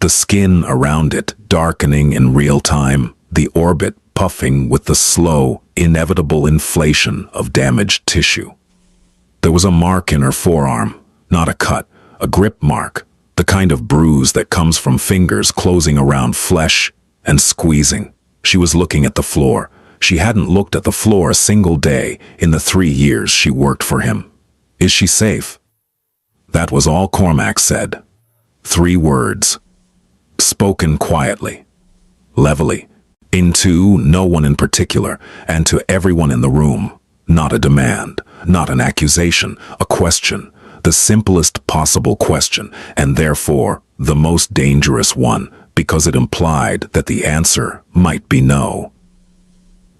The skin around it darkening in real time, the orbit puffing with the slow, inevitable inflation of damaged tissue. There was a mark in her forearm, not a cut, a grip mark, the kind of bruise that comes from fingers closing around flesh and squeezing. She was looking at the floor. She hadn't looked at the floor a single day in the 3 years she worked for him. "Is she safe?" That was all Cormac said. 3 words. Spoken quietly, levelly, into no one in particular, and to everyone in the room. Not a demand, not an accusation, a question, the simplest possible question, and therefore the most dangerous one, because it implied that the answer might be no.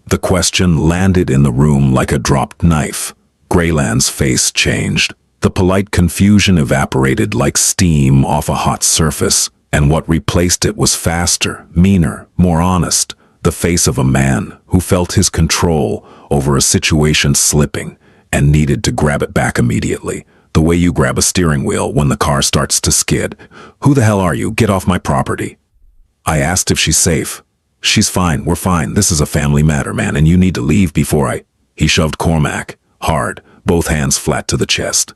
The question landed in the room like a dropped knife. Greyland's face changed. The polite confusion evaporated like steam off a hot surface, and what replaced it was faster, meaner, more honest. The face of a man who felt his control over a situation slipping and needed to grab it back immediately, the way you grab a steering wheel when the car starts to skid. "Who the hell are you? Get off my property." I asked if she's safe. "She's fine, we're fine. This is a family matter, man, and you need to leave before I—" He shoved Cormac, hard, both hands flat to the chest.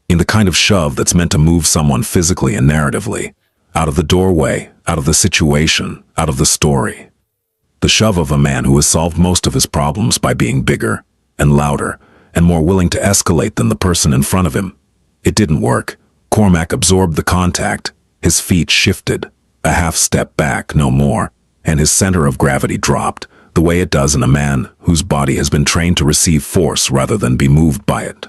In the kind of shove that's meant to move someone physically and narratively. Out of the doorway, out of the situation, out of the story. The shove of a man who has solved most of his problems by being bigger and louder and more willing to escalate than the person in front of him. It didn't work. Cormac absorbed the contact. His feet shifted, a half step back, no more, and his center of gravity dropped, the way it does in a man whose body has been trained to receive force rather than be moved by it.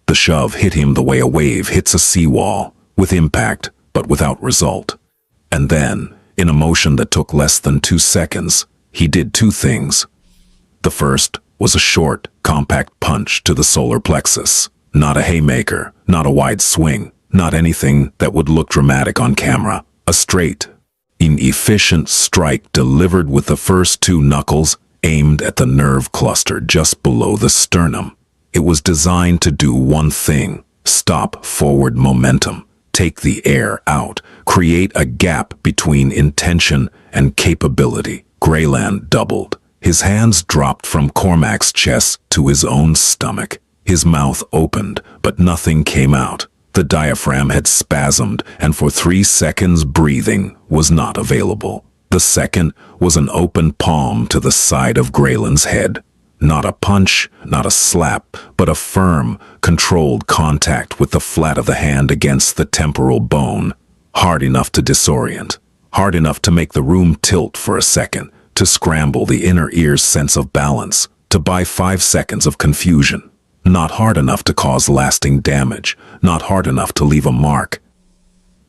The shove hit him the way a wave hits a seawall, with impact, but without result. And then, in a motion that took less than 2 seconds, he did 2 things. The first was a short, compact punch to the solar plexus. Not a haymaker, not a wide swing, not anything that would look dramatic on camera. A straight, inefficient strike delivered with the first 2 knuckles aimed at the nerve cluster just below the sternum. It was designed to do one thing: stop forward momentum, take the air out, create a gap between intention and capability. Greyland doubled. His hands dropped from Cormac's chest to his own stomach. His mouth opened, but nothing came out. The diaphragm had spasmed, and for 3 seconds breathing was not available. The second was an open palm to the side of Greyland's head. Not a punch, not a slap, but a firm, controlled contact with the flat of the hand against the temporal bone. Hard enough to disorient. Hard enough to make the room tilt for a second, to scramble the inner ear's sense of balance, to buy 5 seconds of confusion. Not hard enough to cause lasting damage, not hard enough to leave a mark.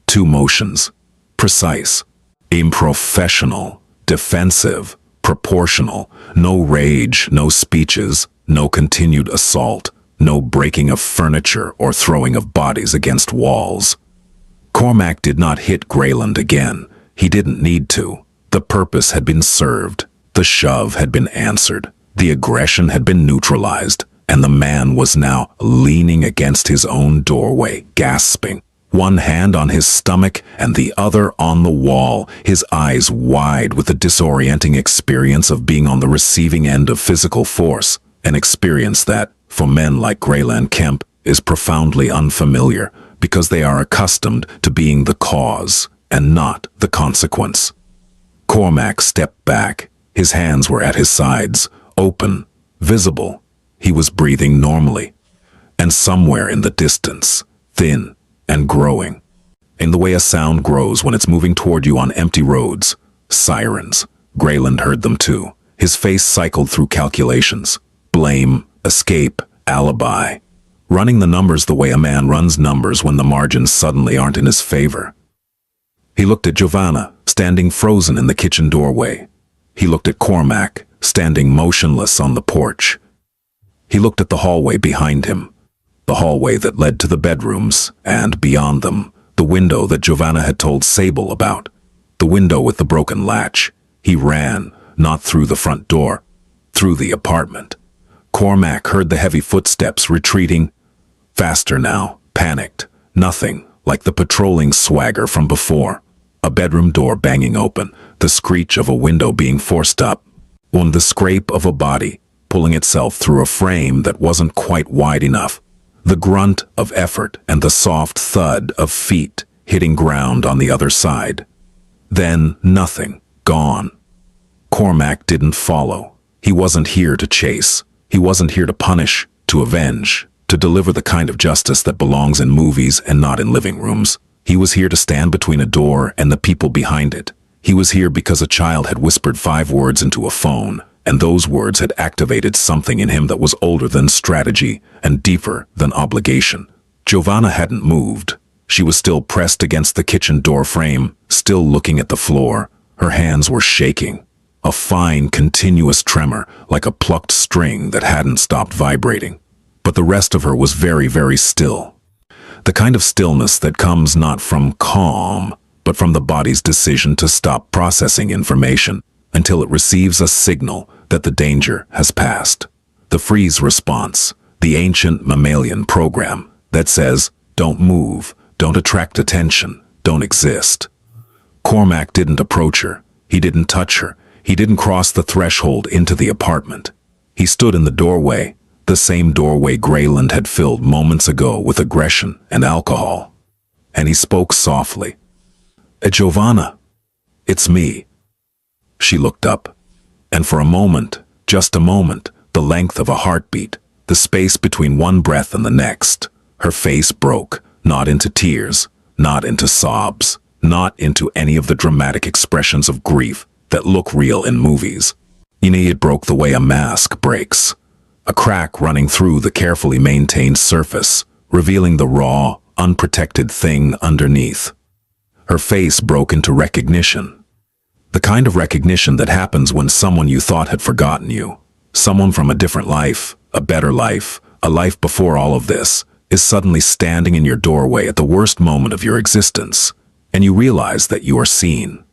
2 motions. Precise. Unprofessional. Defensive. Proportional. No rage, no speeches, no continued assault, no breaking of furniture or throwing of bodies against walls. Cormac did not hit Grayland again. He didn't need to. The purpose had been served. The shove had been answered. The aggression had been neutralized. And the man was now leaning against his own doorway, gasping. One hand on his stomach and the other on the wall, his eyes wide with the disorienting experience of being on the receiving end of physical force, an experience that, for men like Grayland Kemp, is profoundly unfamiliar because they are accustomed to being the cause and not the consequence. Cormac stepped back. His hands were at his sides, open, visible. He was breathing normally. And somewhere in the distance, thin and growing, in the way a sound grows when it's moving toward you on empty roads, sirens. Grayland heard them too. His face cycled through calculations. Blame, escape, alibi. Running the numbers the way a man runs numbers when the margins suddenly aren't in his favor. He looked at Giovanna, standing frozen in the kitchen doorway. He looked at Cormac, standing motionless on the porch. He looked at the hallway behind him, the hallway that led to the bedrooms, and beyond them, the window that Giovanna had told Sable about, the window with the broken latch. He ran, not through the front door, through the apartment. Cormac heard the heavy footsteps retreating, faster now, panicked, nothing like the patrolling swagger from before. A bedroom door banging open, the screech of a window being forced up, and the scrape of a body pulling itself through a frame that wasn't quite wide enough, the grunt of effort and the soft thud of feet hitting ground on the other side. Then nothing, gone. Cormac didn't follow. He wasn't here to chase. He wasn't here to punish, to avenge, to deliver the kind of justice that belongs in movies and not in living rooms. He was here to stand between a door and the people behind it. He was here because a child had whispered 5 words into a phone, and those words had activated something in him that was older than strategy and deeper than obligation. Giovanna hadn't moved. She was still pressed against the kitchen door frame, still looking at the floor. Her hands were shaking. A fine, continuous tremor, like a plucked string that hadn't stopped vibrating. But the rest of her was very, very still. The kind of stillness that comes not from calm, but from the body's decision to stop processing information until it receives a signal that the danger has passed. The freeze response, the ancient mammalian program that says, don't move, don't attract attention, don't exist. Cormac didn't approach her. He didn't touch her. He didn't cross the threshold into the apartment. He stood in the doorway, the same doorway Grayland had filled moments ago with aggression and alcohol. And he spoke softly. Giovanna, it's me. She looked up, and for a moment, just a moment, the length of a heartbeat, the space between one breath and the next, her face broke, not into tears, not into sobs, not into any of the dramatic expressions of grief that look real in movies. It broke the way a mask breaks, a crack running through the carefully maintained surface, revealing the raw, unprotected thing underneath. Her face broke into recognition. The kind of recognition that happens when someone you thought had forgotten you, someone from a different life, a better life, a life before all of this, is suddenly standing in your doorway at the worst moment of your existence, and you realize that you are seen.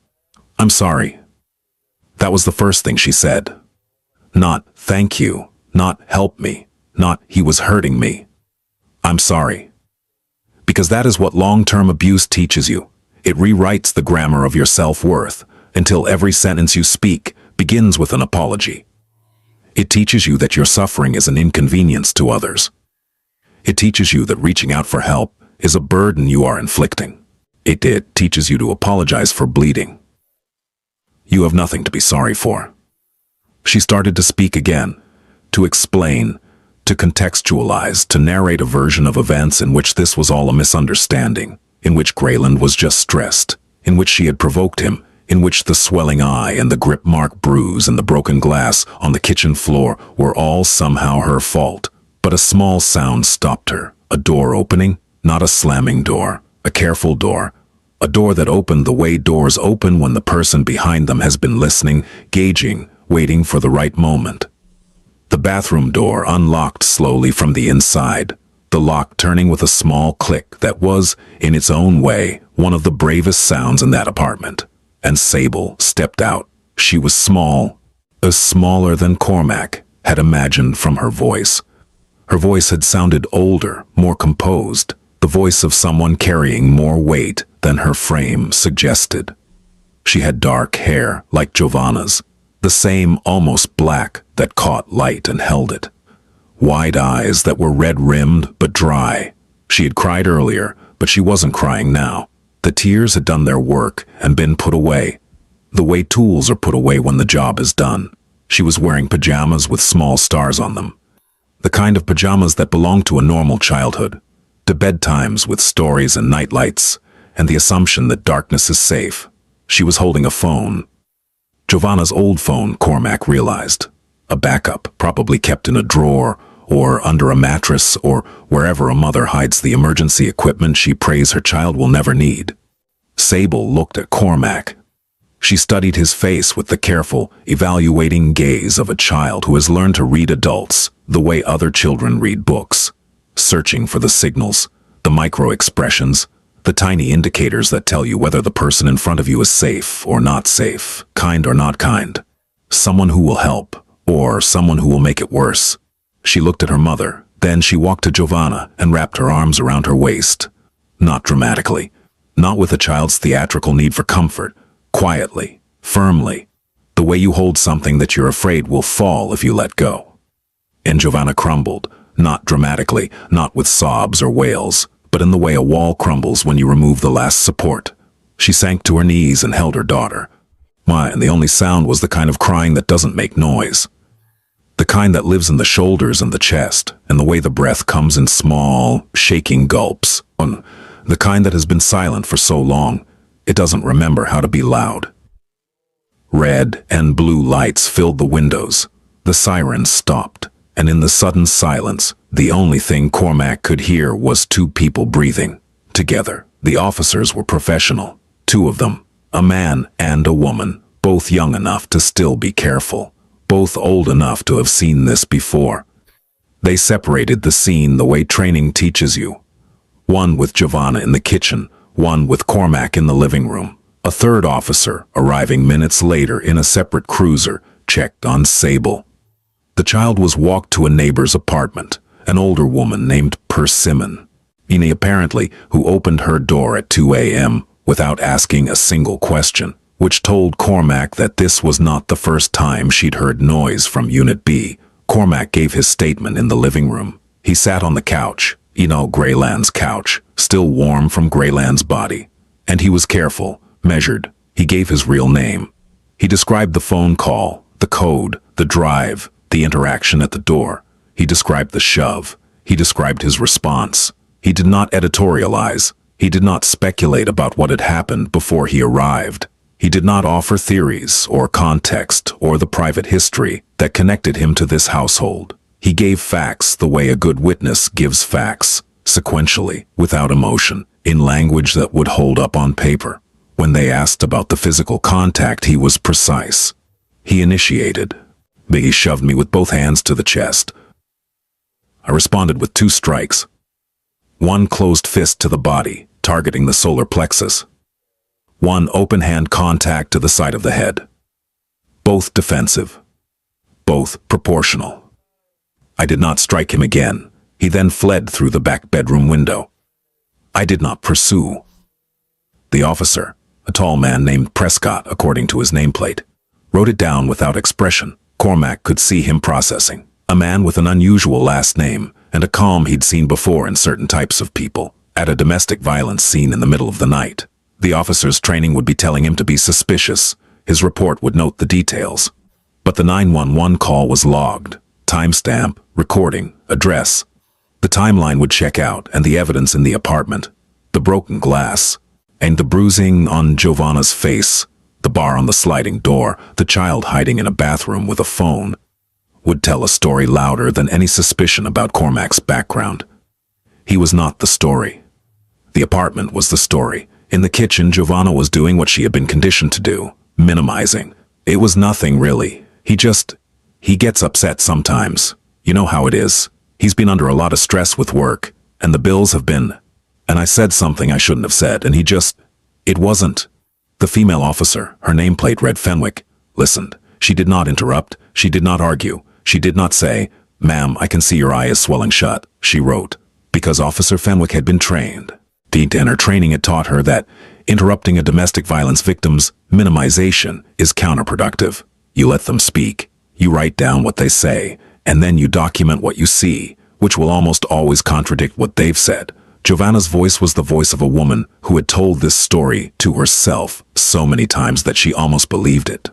I'm sorry. That was the first thing she said. Not, thank you, not, help me, not, he was hurting me. I'm sorry. Because that is what long-term abuse teaches you. It rewrites the grammar of your self-worth until every sentence you speak begins with an apology. It teaches you that your suffering is an inconvenience to others. It teaches you that reaching out for help is a burden you are inflicting. It teaches you to apologize for bleeding. You have nothing to be sorry for. She started to speak again, to explain, to contextualize, to narrate a version of events in which this was all a misunderstanding, in which Grayland was just stressed, in which she had provoked him, in which the swelling eye and the grip mark bruise and the broken glass on the kitchen floor were all somehow her fault. But a small sound stopped her. A door opening, not a slamming door, a careful door. A door that opened the way doors open when the person behind them has been listening, gauging, waiting for the right moment. The bathroom door unlocked slowly from the inside, the lock turning with a small click that was, in its own way, one of the bravest sounds in that apartment. And Sable stepped out. She was small, smaller than Cormac had imagined from her voice. Her voice had sounded older, more composed, the voice of someone carrying more weight than her frame suggested. She had dark hair like Giovanna's, the same almost black that caught light and held it. Wide eyes that were red-rimmed but dry. She had cried earlier, but she wasn't crying now. The tears had done their work and been put away. The way tools are put away when the job is done. She was wearing pajamas with small stars on them. The kind of pajamas that belong to a normal childhood. To bedtimes with stories and nightlights, and the assumption that darkness is safe. She was holding a phone. Giovanna's old phone, Cormac realized. A backup, probably kept in a drawer, or under a mattress, or wherever a mother hides the emergency equipment she prays her child will never need. Sable looked at Cormac. She studied his face with the careful, evaluating gaze of a child who has learned to read adults the way other children read books, searching for the signals, the micro-expressions, the tiny indicators that tell you whether the person in front of you is safe or not safe, kind or not kind, someone who will help, or someone who will make it worse. She looked at her mother, then she walked to Giovanna and wrapped her arms around her waist. Not dramatically, not with a child's theatrical need for comfort, quietly, firmly, the way you hold something that you're afraid will fall if you let go. And Giovanna crumbled, not dramatically, not with sobs or wails, but in the way a wall crumbles when you remove the last support. She sank to her knees and held her daughter. And the only sound was the kind of crying that doesn't make noise. The kind that lives in the shoulders and the chest, and the way the breath comes in small, shaking gulps. The kind that has been silent for so long, it doesn't remember how to be loud. Red and blue lights filled the windows. The sirens stopped, and in the sudden silence, the only thing Cormac could hear was two people breathing. Together, the officers were professional. Two of them, a man and a woman, both young enough to still be careful. Both old enough to have seen this before. They separated the scene the way training teaches you. One with Giovanna in the kitchen, one with Cormac in the living room. A third officer, arriving minutes later in a separate cruiser, checked on Sable. The child was walked to a neighbor's apartment, an older woman named Persimmon, apparently, who opened her door at 2 a.m. without asking a single question, which told Cormac that this was not the first time she'd heard noise from Unit B. Cormac gave his statement in the living room. He sat on the couch, Greyland's couch, still warm from Greyland's body. And he was careful, measured. He gave his real name. He described the phone call, the code, the drive, the interaction at the door. He described the shove. He described his response. He did not editorialize. He did not speculate about what had happened before he arrived. He did not offer theories or context or the private history that connected him to this household. He gave facts the way a good witness gives facts, sequentially, without emotion, in language that would hold up on paper. When they asked about the physical contact, he was precise. He initiated. He shoved me with both hands to the chest. I responded with 2 strikes. One closed fist to the body, targeting the solar plexus. One open hand contact to the side of the head. Both defensive. Both proportional. I did not strike him again. He then fled through the back bedroom window. I did not pursue. The officer, a tall man named Prescott according to his nameplate, wrote it down without expression. Cormac could see him processing. A man with an unusual last name and a calm he'd seen before in certain types of people, at a domestic violence scene in the middle of the night. The officer's training would be telling him to be suspicious. His report would note the details. But the 911 call was logged. Timestamp, recording, address. The timeline would check out, and the evidence in the apartment, the broken glass, and the bruising on Giovanna's face The bar on the sliding door, the child hiding in a bathroom with a phone, would tell a story louder than any suspicion about Cormac's background. He was not the story. The apartment was the story. In the kitchen, Giovanna was doing what she had been conditioned to do, minimizing. It was nothing, really. He gets upset sometimes. You know how it is. He's been under a lot of stress with work, and the bills have been... And I said something I shouldn't have said, and it wasn't. The female officer, her nameplate read Fenwick, listened. She did not interrupt. She did not argue. She did not say, "Ma'am, I can see your eye is swelling shut." She wrote, because Officer Fenwick had been trained. And her training had taught her that interrupting a domestic violence victim's minimization is counterproductive. You let them speak. You write down what they say, and then you document what you see, which will almost always contradict what they've said. Giovanna's voice was the voice of a woman who had told this story to herself so many times that she almost believed it.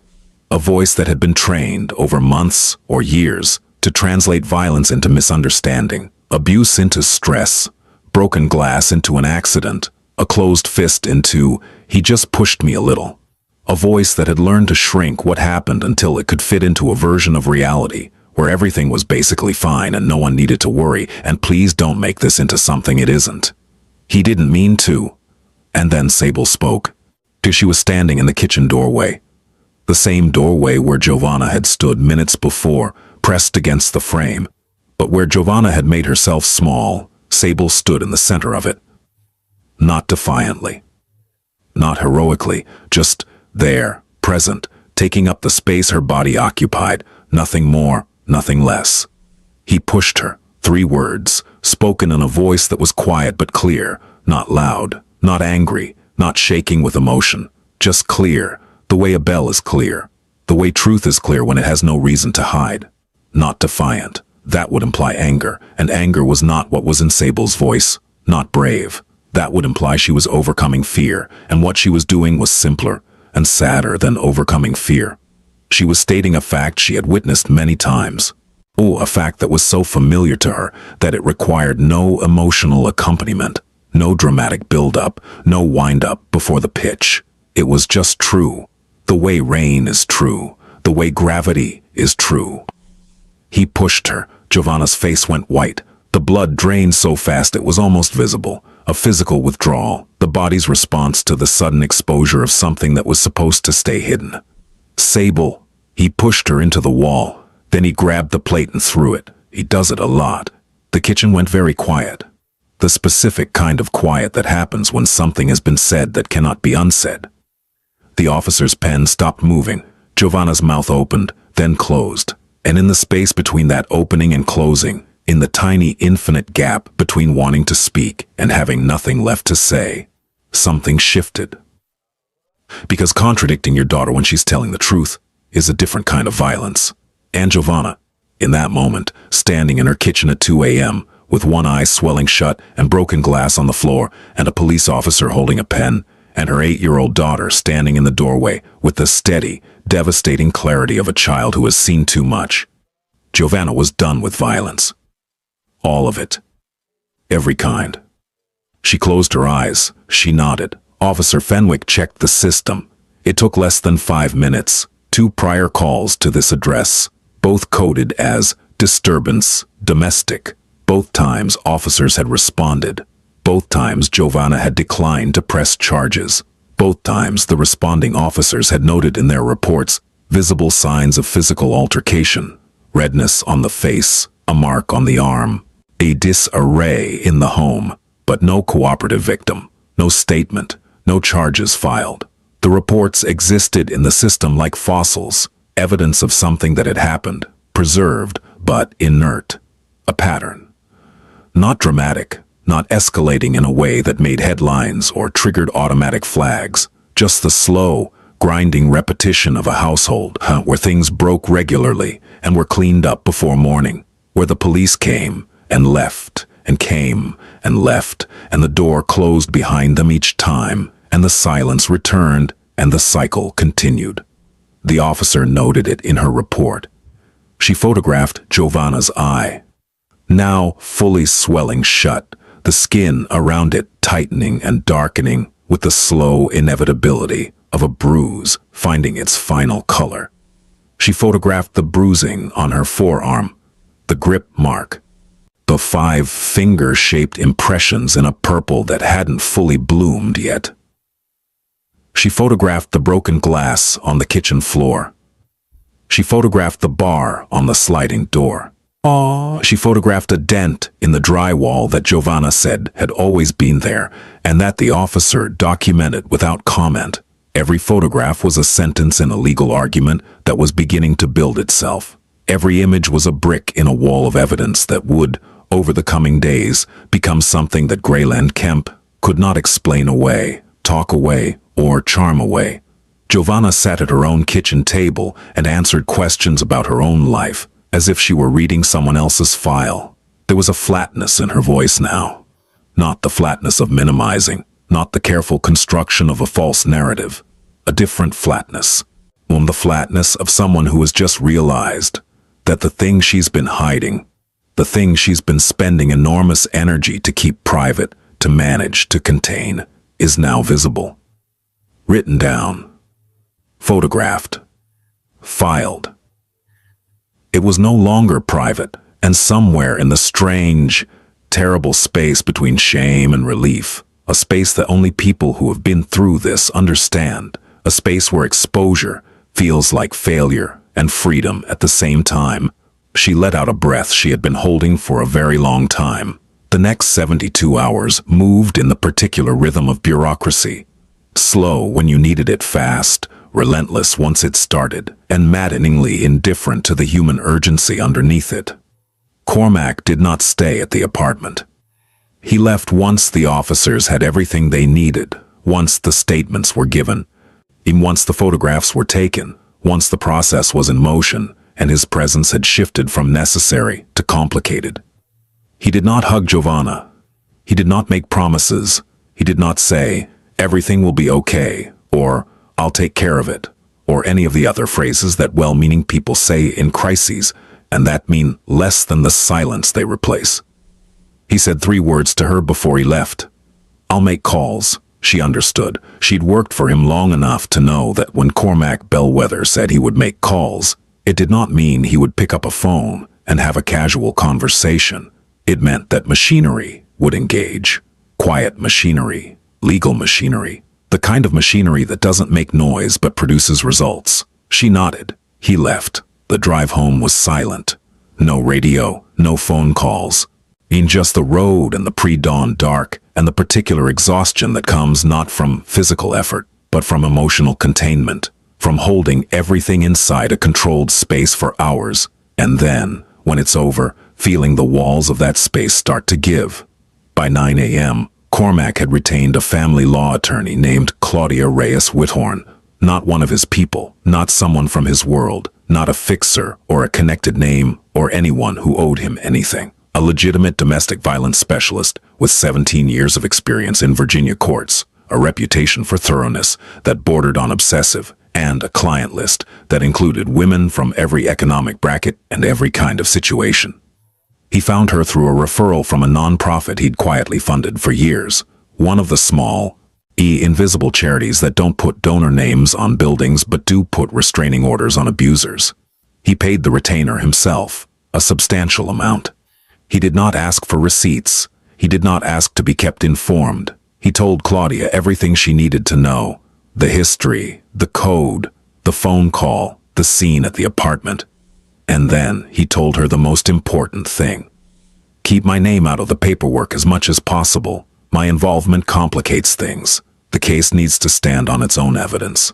A voice that had been trained over months or years to translate violence into misunderstanding, abuse into stress, broken glass into an accident, a closed fist into, "He just pushed me a little." A voice that had learned to shrink what happened until it could fit into a version of reality where everything was basically fine and no one needed to worry, and please don't make this into something it isn't. He didn't mean to. And then Sable spoke. She was standing in the kitchen doorway. The same doorway where Giovanna had stood minutes before, pressed against the frame. But where Giovanna had made herself small, Sable stood in the center of it. Not defiantly. Not heroically, just there, present, taking up the space her body occupied, nothing more, nothing less. He pushed her, 3 words, spoken in a voice that was quiet but clear, not loud, not angry, not shaking with emotion, just clear, the way a bell is clear, the way truth is clear when it has no reason to hide. Not defiant. That would imply anger, and anger was not what was in Sable's voice, not brave. That would imply she was overcoming fear, and what she was doing was simpler and sadder than overcoming fear. She was stating a fact she had witnessed many times. Oh, a fact that was so familiar to her that it required no emotional accompaniment, no dramatic build-up, no wind-up before the pitch. It was just true. The way rain is true. The way gravity is true. He pushed her. Giovanna's face went white. The blood drained so fast it was almost visible. A physical withdrawal, the body's response to the sudden exposure of something that was supposed to stay hidden. Sable. He pushed her into the wall. Then he grabbed the plate and threw it. He does it a lot. The kitchen went very quiet. The specific kind of quiet that happens when something has been said that cannot be unsaid. The officer's pen stopped moving. Giovanna's mouth opened, then closed. And in the space between that opening and closing, in the tiny infinite gap between wanting to speak and having nothing left to say, something shifted. Because contradicting your daughter when she's telling the truth is a different kind of violence. And Giovanna, in that moment, standing in her kitchen at 2 a.m., with one eye swelling shut and broken glass on the floor, and a police officer holding a pen, and her 8-year-old daughter standing in the doorway with the steady, devastating clarity of a child who has seen too much. Giovanna was done with violence. All of it. Every kind. She closed her eyes. She nodded. Officer Fenwick checked the system. It took less than 5 minutes. 2 prior calls to this address, both coded as disturbance, domestic. Both times officers had responded. Both times Giovanna had declined to press charges. Both times the responding officers had noted in their reports visible signs of physical altercation, redness on the face, a mark on the arm, a disarray in the home, but no cooperative victim, no statement, no charges filed. The reports existed in the system like fossils, evidence of something that had happened, preserved but inert. A pattern. Not dramatic, not escalating in a way that made headlines or triggered automatic flags, just the slow, grinding repetition of a household where things broke regularly and were cleaned up before morning, where the police came and left and came and left, and the door closed behind them each time, and the silence returned, and the cycle continued. The officer noted it in her report. She photographed Giovanna's eye, now fully swelling shut, the skin around it tightening and darkening with the slow inevitability of a bruise finding its final color. She photographed the bruising on her forearm, the grip mark, the 5 finger-shaped impressions in a purple that hadn't fully bloomed yet. She photographed the broken glass on the kitchen floor. She photographed the bar on the sliding door. She photographed a dent in the drywall that Giovanna said had always been there, and that the officer documented without comment. Every photograph was a sentence in a legal argument that was beginning to build itself. Every image was a brick in a wall of evidence that would, over the coming days, become something that Greyland Kemp could not explain away, talk away, or charm away. Giovanna sat at her own kitchen table and answered questions about her own life, as if she were reading someone else's file. There was a flatness in her voice now. Not the flatness of minimizing, not the careful construction of a false narrative. A different flatness. The flatness of someone who has just realized that the thing she's been hiding, the thing she's been spending enormous energy to keep private, to manage, to contain, is now visible. Written down. Photographed. Filed. It was no longer private, and somewhere in the strange, terrible space between shame and relief, a space that only people who have been through this understand, a space where exposure feels like failure and freedom at the same time. She let out a breath she had been holding for a very long time. The next 72 hours moved in the particular rhythm of bureaucracy. Slow when you needed it fast, relentless once it started, and maddeningly indifferent to the human urgency underneath it. Cormac did not stay at the apartment. He left once the officers had everything they needed, once the statements were given, even once the photographs were taken, once the process was in motion, and his presence had shifted from necessary to complicated. He did not hug Giovanna. He did not make promises. He did not say, "Everything will be okay," or "I'll take care of it," or any of the other phrases that well-meaning people say in crises, and that mean less than the silence they replace. He said 3 words to her before he left. "I'll make calls." She understood. She'd worked for him long enough to know that when Cormac Bellwether said he would make calls, it did not mean he would pick up a phone and have a casual conversation. It meant that machinery would engage. Quiet machinery, legal machinery. The kind of machinery that doesn't make noise but produces results. She nodded. He left. The drive home was silent. No radio, no phone calls. In just the road and the pre-dawn dark and the particular exhaustion that comes not from physical effort, but from emotional containment, from holding everything inside a controlled space for hours, and then, when it's over, feeling the walls of that space start to give. By 9 a.m., Cormac had retained a family law attorney named Claudia Reyes Whithorn, not one of his people, not someone from his world, not a fixer or a connected name or anyone who owed him anything. A legitimate domestic violence specialist with 17 years of experience in Virginia courts, a reputation for thoroughness that bordered on obsessive, and a client list that included women from every economic bracket and every kind of situation. He found her through a referral from a nonprofit he'd quietly funded for years, one of the small, invisible charities that don't put donor names on buildings but do put restraining orders on abusers. He paid the retainer himself, a substantial amount. He did not ask for receipts. He did not ask to be kept informed. He told Claudia everything she needed to know. The history, the code, the phone call, the scene at the apartment. And then he told her the most important thing. Keep my name out of the paperwork as much as possible. My involvement complicates things. The case needs to stand on its own evidence.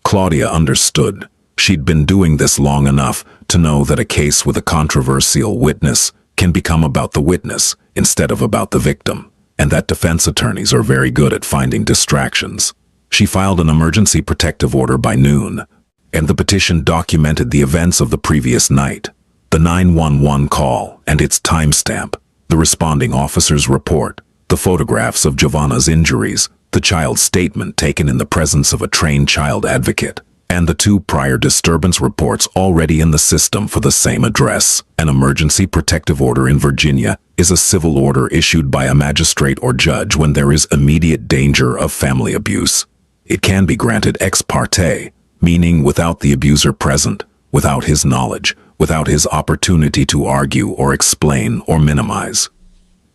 Claudia understood. She'd been doing this long enough to know that a case with a controversial witness can become about the witness instead of about the victim, and that defense attorneys are very good at finding distractions. She filed an emergency protective order by noon, and the petition documented the events of the previous night, the 911 call and its timestamp, the responding officer's report, the photographs of Giovanna's injuries, the child's statement taken in the presence of a trained child advocate, and the 2 prior disturbance reports already in the system for the same address. An emergency protective order in Virginia is a civil order issued by a magistrate or judge when there is immediate danger of family abuse. It can be granted ex parte, meaning without the abuser present, without his knowledge, without his opportunity to argue or explain or minimize.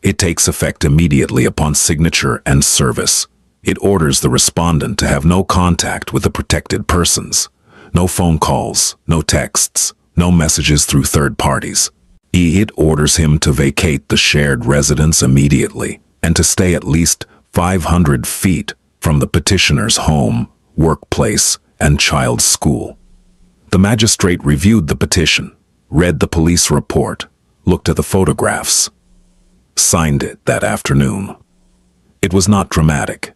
It takes effect immediately upon signature and service. It orders the respondent to have no contact with the protected persons. No phone calls, no texts, no messages through third parties. It orders him to vacate the shared residence immediately and to stay at least 500 feet from the petitioner's home, workplace, and child's school. The magistrate reviewed the petition, read the police report, looked at the photographs, signed it that afternoon. It was not dramatic.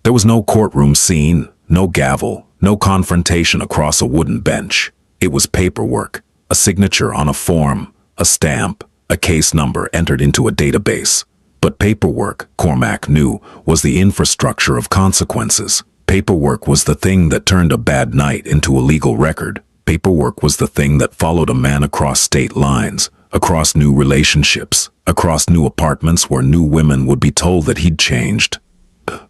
There was no courtroom scene, no gavel, no confrontation across a wooden bench. It was paperwork, a signature on a form, a stamp, a case number entered into a database. But paperwork, Cormac knew, was the infrastructure of consequences. Paperwork was the thing that turned a bad night into a legal record. Paperwork was the thing that followed a man across state lines, across new relationships, across new apartments where new women would be told that he'd changed.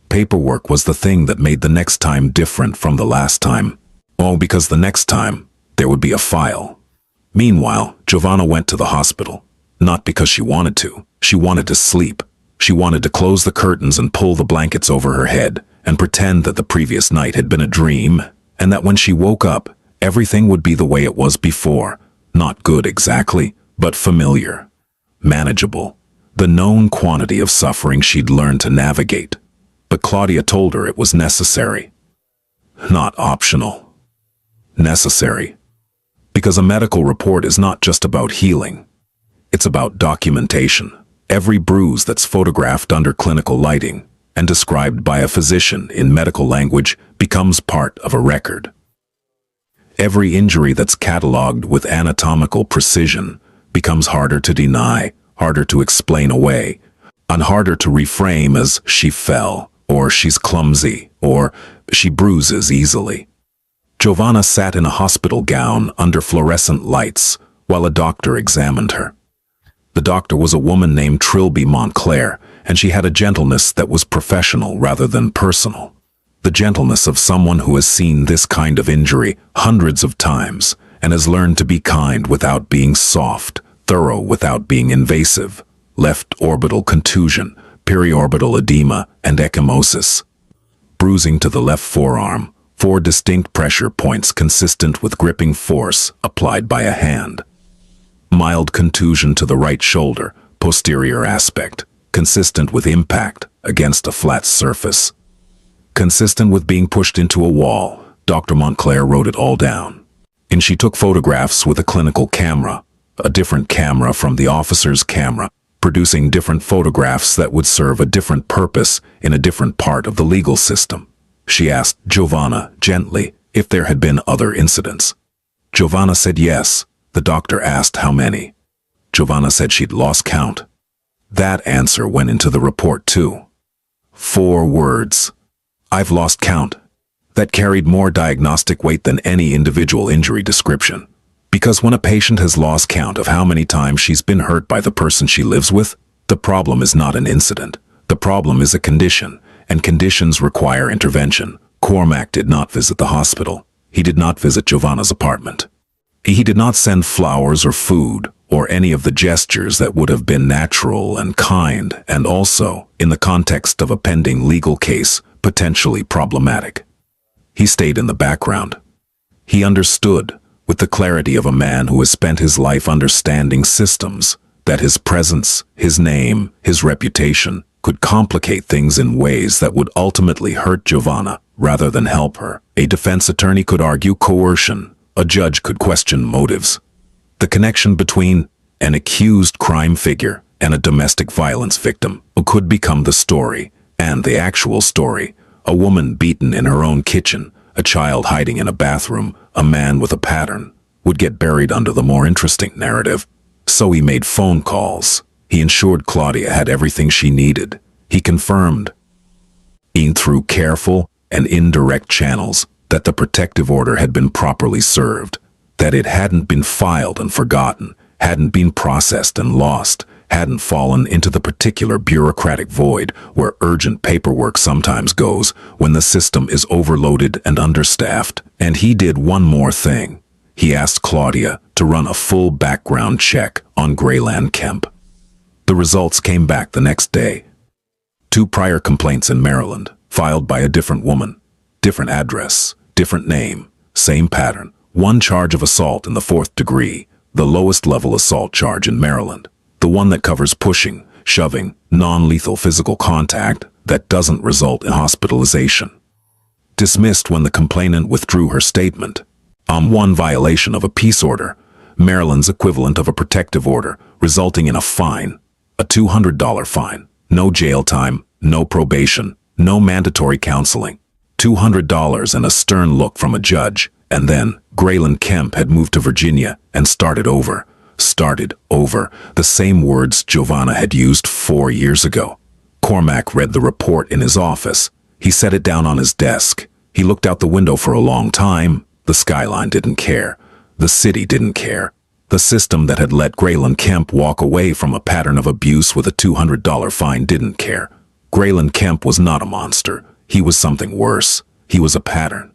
Paperwork was the thing that made the next time different from the last time. Oh, because the next time, there would be a file. Meanwhile, Giovanna went to the hospital. Not because she wanted to. She wanted to sleep. She wanted to close the curtains and pull the blankets over her head and pretend that the previous night had been a dream, and that when she woke up, everything would be the way it was before. Not good exactly, but familiar. Manageable. The known quantity of suffering she'd learned to navigate. But Claudia told her it was necessary. Not optional. Necessary. Because a medical report is not just about healing. It's about documentation. Every bruise that's photographed under clinical lighting and described by a physician in medical language becomes part of a record. Every injury that's catalogued with anatomical precision becomes harder to deny, harder to explain away, and harder to reframe as she fell, or she's clumsy, or she bruises easily. Giovanna sat in a hospital gown under fluorescent lights while a doctor examined her. The doctor was a woman named Trilby Montclair, and she had a gentleness that was professional rather than personal. The gentleness of someone who has seen this kind of injury hundreds of times and has learned to be kind without being soft, thorough without being invasive. Left orbital contusion, periorbital edema, and ecchymosis. Bruising to the left forearm, 4 distinct pressure points consistent with gripping force applied by a hand. Mild contusion to the right shoulder, posterior aspect, consistent with impact against a flat surface. Consistent with being pushed into a wall. Dr. Montclair wrote it all down. And she took photographs with a clinical camera, a different camera from the officer's camera, producing different photographs that would serve a different purpose in a different part of the legal system. She asked Giovanna gently if there had been other incidents. Giovanna said yes. The doctor asked how many. Giovanna said she'd lost count. That answer went into the report too. 4 words. I've lost count. That carried more diagnostic weight than any individual injury description. Because when a patient has lost count of how many times she's been hurt by the person she lives with, the problem is not an incident. The problem is a condition, and conditions require intervention. Cormac did not visit the hospital. He did not visit Giovanna's apartment. He did not send flowers or food or any of the gestures that would have been natural and kind and also, in the context of a pending legal case, potentially problematic. He stayed in the background. He understood, with the clarity of a man who has spent his life understanding systems, that his presence, his name, his reputation could complicate things in ways that would ultimately hurt Giovanna rather than help her. A defense attorney could argue coercion. A judge could question motives. The connection between an accused crime figure and a domestic violence victim could become the story, and the actual story. A woman beaten in her own kitchen, a child hiding in a bathroom, a man with a pattern, would get buried under the more interesting narrative. So he made phone calls. He ensured Claudia had everything she needed. He confirmed, through careful and indirect channels, that the protective order had been properly served, that it hadn't been filed and forgotten, hadn't been processed and lost, hadn't fallen into the particular bureaucratic void where urgent paperwork sometimes goes when the system is overloaded and understaffed. And he did one more thing. He asked Claudia to run a full background check on Grayland Kemp. The results came back the next day. 2 prior complaints in Maryland, filed by a different woman. Different address, different name, same pattern. 1 charge of assault in the 4th degree, the lowest level assault charge in Maryland. The one that covers pushing, shoving, non-lethal physical contact that doesn't result in hospitalization. Dismissed when the complainant withdrew her statement. 1 violation of a peace order, Maryland's equivalent of a protective order, resulting in a fine, a $200 fine. No jail time, no probation, no mandatory counseling. $200 and a stern look from a judge. And then Grayland Kemp had moved to Virginia and started over. The same words Giovanna had used 4 years ago. Cormac read the report in his office. He set it down on his desk. He looked out the window for a long time. The skyline didn't care. The city didn't care. The system that had let Grayland Kemp walk away from a pattern of abuse with a $200 fine didn't care. Grayland Kemp was not a monster. He was something worse. He was a pattern.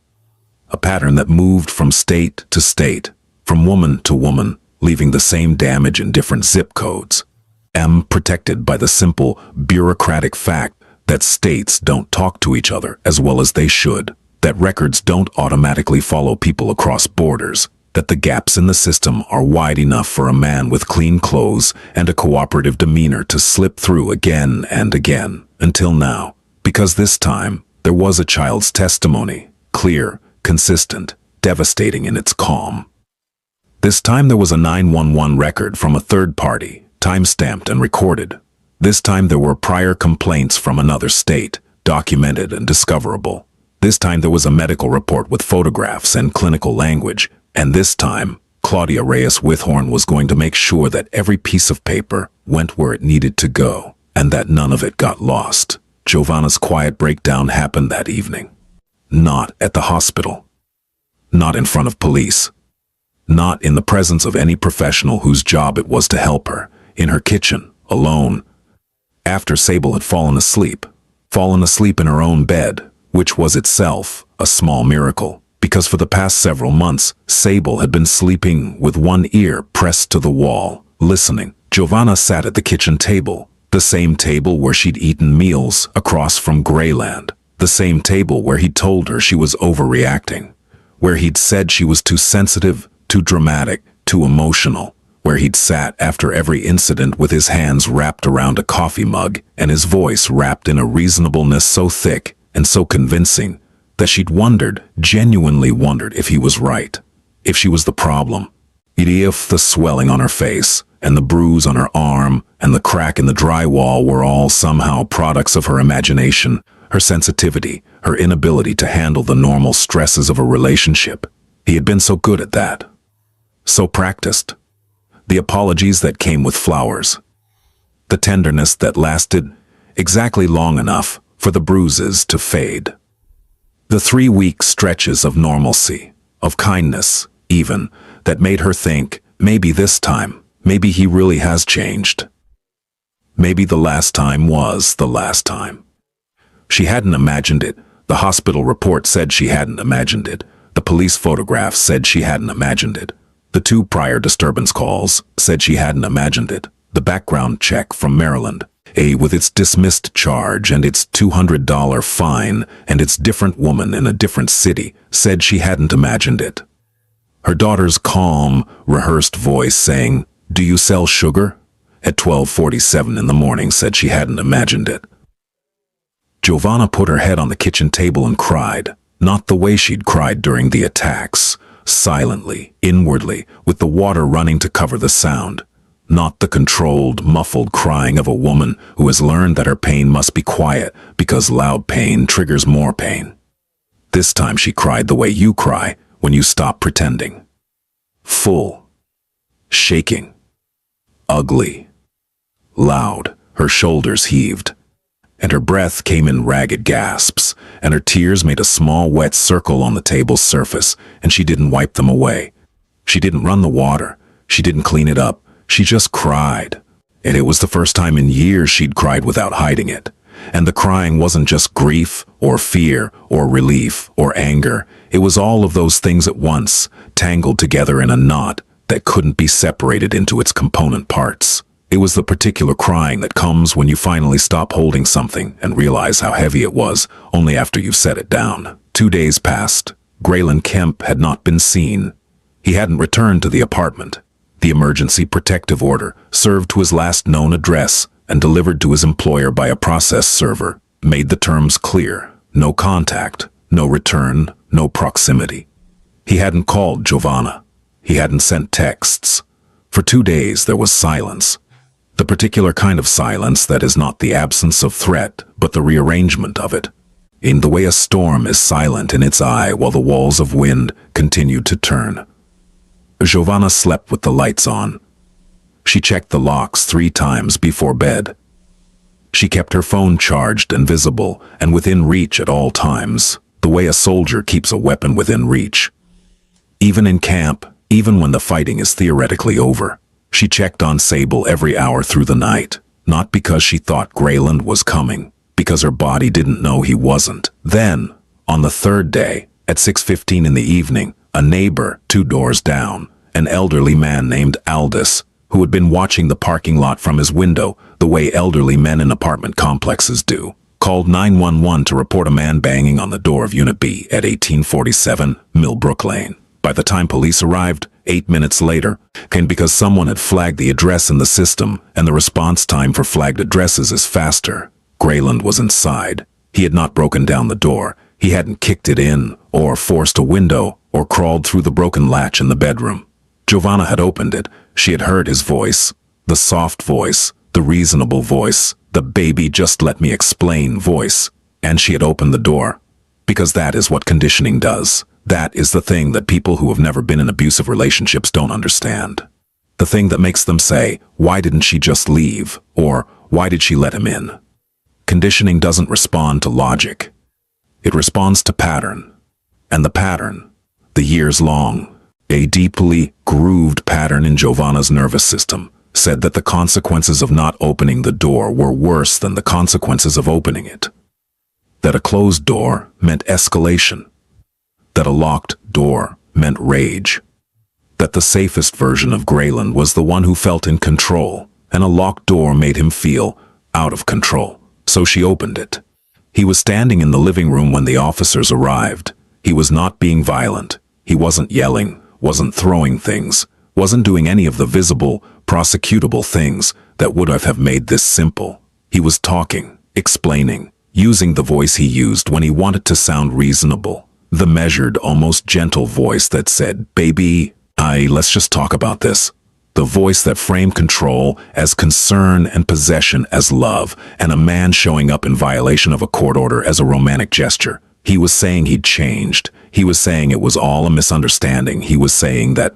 A pattern that moved from state to state, from woman to woman, leaving the same damage in different zip codes. Protected by the simple, bureaucratic fact that states don't talk to each other as well as they should, that records don't automatically follow people across borders, that the gaps in the system are wide enough for a man with clean clothes and a cooperative demeanor to slip through again and again, until now. Because this time, there was a child's testimony, clear, consistent, devastating in its calm. This time there was a 911 record from a third party, time-stamped and recorded. This time there were prior complaints from another state, documented and discoverable. This time there was a medical report with photographs and clinical language. And this time, Claudia Reyes Withorn was going to make sure that every piece of paper went where it needed to go, and that none of it got lost. Giovanna's quiet breakdown happened that evening. Not at the hospital. Not in front of police. Not in the presence of any professional whose job it was to help her. In her kitchen, alone. After Sable had fallen asleep in her own bed, which was itself a small miracle. Because for the past several months, Sable had been sleeping with one ear pressed to the wall, listening. Giovanna sat at the kitchen table, the same table where she'd eaten meals across from Grayland, the same table where he'd told her she was overreacting, where he'd said she was too sensitive, too dramatic, too emotional, where he'd sat after every incident with his hands wrapped around a coffee mug and his voice wrapped in a reasonableness so thick and so convincing that she'd genuinely wondered if he was right, if she was the problem. If the swelling on her face, and the bruise on her arm, and the crack in the drywall were all somehow products of her imagination, her sensitivity, her inability to handle the normal stresses of a relationship. He had been so good at that. So practiced. The apologies that came with flowers. The tenderness that lasted exactly long enough for the bruises to fade. The 3-week stretches of normalcy, of kindness, even, that made her think, maybe this time, maybe he really has changed. Maybe the last time was the last time. She hadn't imagined it. The hospital report said she hadn't imagined it. The police photographs said she hadn't imagined it. The 2 prior disturbance calls said she hadn't imagined it. The background check from Maryland, with its dismissed charge and its $200 fine and its different woman in a different city, said she hadn't imagined it. Her daughter's calm, rehearsed voice saying, "Do you sell sugar?" at 12:47 in the morning said she hadn't imagined it. Giovanna put her head on the kitchen table and cried, not the way she'd cried during the attacks, silently, inwardly, with the water running to cover the sound. Not the controlled, muffled crying of a woman who has learned that her pain must be quiet because loud pain triggers more pain. This time she cried the way you cry when you stop pretending. Full. Shaking. Ugly. Loud. Her shoulders heaved. And her breath came in ragged gasps, and her tears made a small wet circle on the table's surface, and she didn't wipe them away. She didn't run the water. She didn't clean it up. She just cried. And it was the first time in years she'd cried without hiding it. And the crying wasn't just grief or fear or relief or anger. It was all of those things at once, tangled together in a knot that couldn't be separated into its component parts. It was the particular crying that comes when you finally stop holding something and realize how heavy it was, only after you've set it down. 2 days passed. Grayland Kemp had not been seen. He hadn't returned to the apartment. The emergency protective order, served to his last known address and delivered to his employer by a process server, made the terms clear. No contact, no return, no proximity. He hadn't called Giovanna. He hadn't sent texts. For 2 days there was silence. The particular kind of silence that is not the absence of threat, but the rearrangement of it. In the way a storm is silent in its eye while the walls of wind continued to turn. Giovanna slept with the lights on. She checked the locks 3 times before bed. She kept her phone charged and visible and within reach at all times, the way a soldier keeps a weapon within reach. Even in camp, even when the fighting is theoretically over, she checked on Sable every hour through the night, not because she thought Grayland was coming, because her body didn't know he wasn't. Then, on the 3rd day, at 6:15 in the evening, a neighbor 2 doors down, an elderly man named Aldous, who had been watching the parking lot from his window the way elderly men in apartment complexes do, called 911 to report a man banging on the door of Unit B at 1847 Millbrook Lane. By the time police arrived, 8 minutes later, came because someone had flagged the address in the system, and the response time for flagged addresses is faster. Grayland was inside. He had not broken down the door. He hadn't kicked it in, or forced a window, or crawled through the broken latch in the bedroom. Giovanna had opened it. She had heard his voice, the soft voice, the reasonable voice, the baby just let me explain voice, and she had opened the door. Because that is what conditioning does. That is the thing that people who have never been in abusive relationships don't understand. The thing that makes them say, why didn't she just leave? Or, why did she let him in? Conditioning doesn't respond to logic. It responds to pattern. And the pattern, the years long, a deeply grooved pattern in Giovanna's nervous system, said that the consequences of not opening the door were worse than the consequences of opening it. That a closed door meant escalation. That a locked door meant rage. That the safest version of Grayland was the one who felt in control, and a locked door made him feel out of control. So she opened it. He was standing in the living room when the officers arrived. He was not being violent. He wasn't yelling, wasn't throwing things, wasn't doing any of the visible, prosecutable things that would have made this simple. He was talking, explaining, using the voice he used when he wanted to sound reasonable. The measured, almost gentle voice that said, baby, let's just talk about this. The voice that framed control as concern and possession as love, and a man showing up in violation of a court order as a romantic gesture. He was saying he'd changed. He was saying it was all a misunderstanding. He was saying that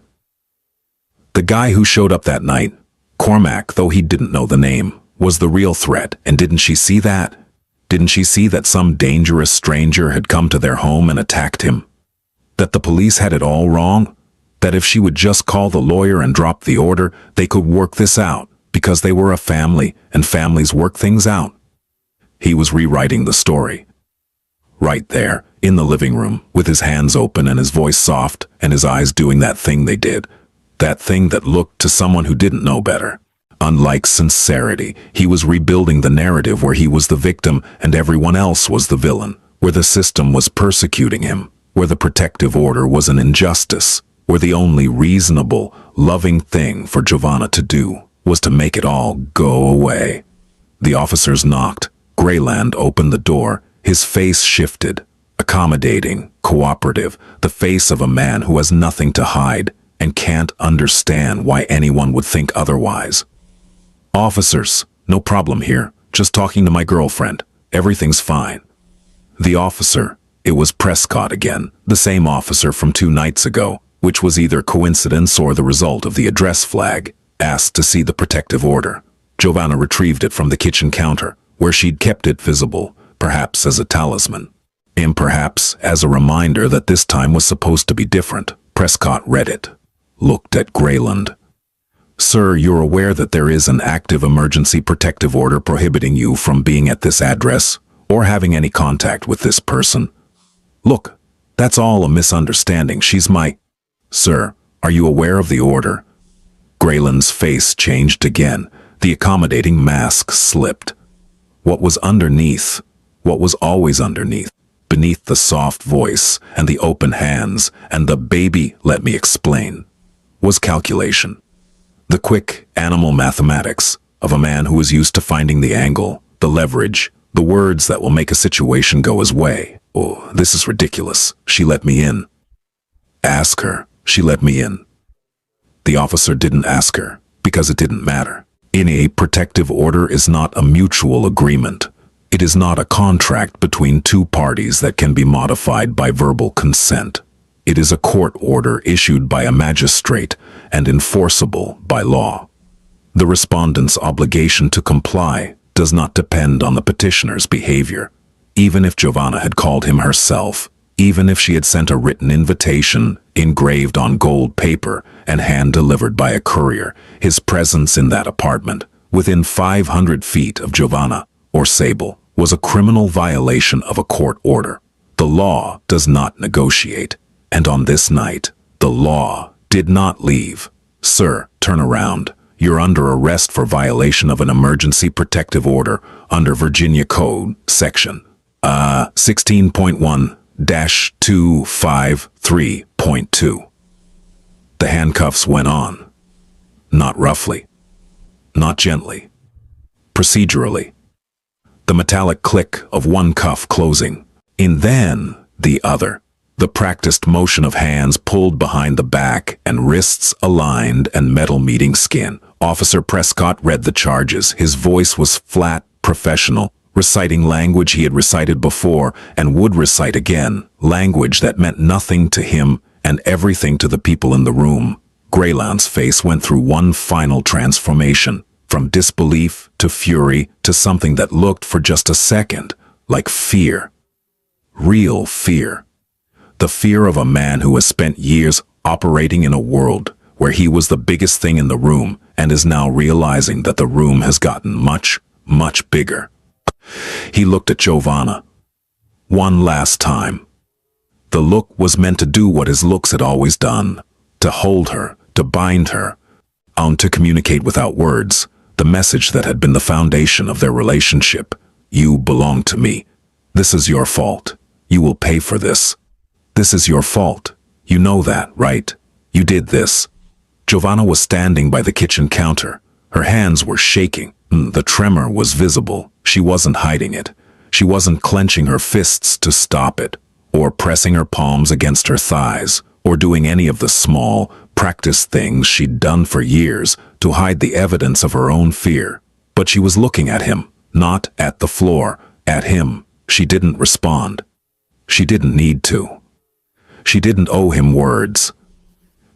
the guy who showed up that night, Cormac, though he didn't know the name, was the real threat. And didn't she see that? Didn't she see that some dangerous stranger had come to their home and attacked him? That the police had it all wrong? That if she would just call the lawyer and drop the order, they could work this out, because they were a family, and families work things out. He was rewriting the story. Right there, in the living room, with his hands open and his voice soft, and his eyes doing that thing they did. That thing that looked to someone who didn't know better. Unlike sincerity, he was rebuilding the narrative where he was the victim and everyone else was the villain, where the system was persecuting him, where the protective order was an injustice, where the only reasonable, loving thing for Giovanna to do was to make it all go away. The officers knocked. Grayland opened the door. His face shifted, accommodating, cooperative, the face of a man who has nothing to hide and can't understand why anyone would think otherwise. Officers, no problem here. Just talking to my girlfriend. Everything's fine. The officer, it was Prescott again, the same officer from 2 nights ago, which was either coincidence or the result of the address flag, asked to see the protective order. Giovanna retrieved it from the kitchen counter, where she'd kept it visible, perhaps as a talisman. And perhaps as a reminder that this time was supposed to be different. Prescott read it, looked at Grayland. Sir, you're aware that there is an active emergency protective order prohibiting you from being at this address or having any contact with this person. Look, that's all a misunderstanding. She's my... Sir, are you aware of the order? Grayland's face changed again. The accommodating mask slipped. What was underneath, what was always underneath, beneath the soft voice and the open hands and the baby, let me explain, was calculation. The quick animal mathematics of a man who is used to finding the angle, the leverage, the words that will make a situation go his way. Oh, this is ridiculous. She let me in. Ask her. She let me in. The officer didn't ask her because it didn't matter. A protective order is not a mutual agreement. It is not a contract between two parties that can be modified by verbal consent. It is a court order issued by a magistrate and enforceable by law. The respondent's obligation to comply does not depend on the petitioner's behavior. Even if Giovanna had called him herself, even if she had sent a written invitation engraved on gold paper and hand-delivered by a courier, his presence in that apartment, within 500 feet of Giovanna or Sable, was a criminal violation of a court order. The law does not negotiate, and on this night, the law did not leave. Sir, turn around. You're under arrest for violation of an emergency protective order under Virginia Code, Section 16.1-253.2. The handcuffs went on. Not roughly. Not gently. Procedurally. The metallic click of one cuff closing, and then the other. The practiced motion of hands pulled behind the back and wrists aligned and metal meeting skin. Officer Prescott read the charges. His voice was flat, professional, reciting language he had recited before and would recite again, language that meant nothing to him and everything to the people in the room. Grayland's face went through one final transformation, from disbelief to fury to something that looked for just a second like fear. Real fear. The fear of a man who has spent years operating in a world where he was the biggest thing in the room and is now realizing that the room has gotten much, much bigger. He looked at Giovanna. One last time. The look was meant to do what his looks had always done, to hold her, to bind her, to communicate without words, the message that had been the foundation of their relationship. You belong to me. This is your fault. You will pay for this. This is your fault. You know that, right? You did this. Giovanna was standing by the kitchen counter. Her hands were shaking. The tremor was visible. She wasn't hiding it. She wasn't clenching her fists to stop it, or pressing her palms against her thighs, or doing any of the small, practiced things she'd done for years to hide the evidence of her own fear. But she was looking at him, not at the floor, at him. She didn't respond. She didn't need to. She didn't owe him words.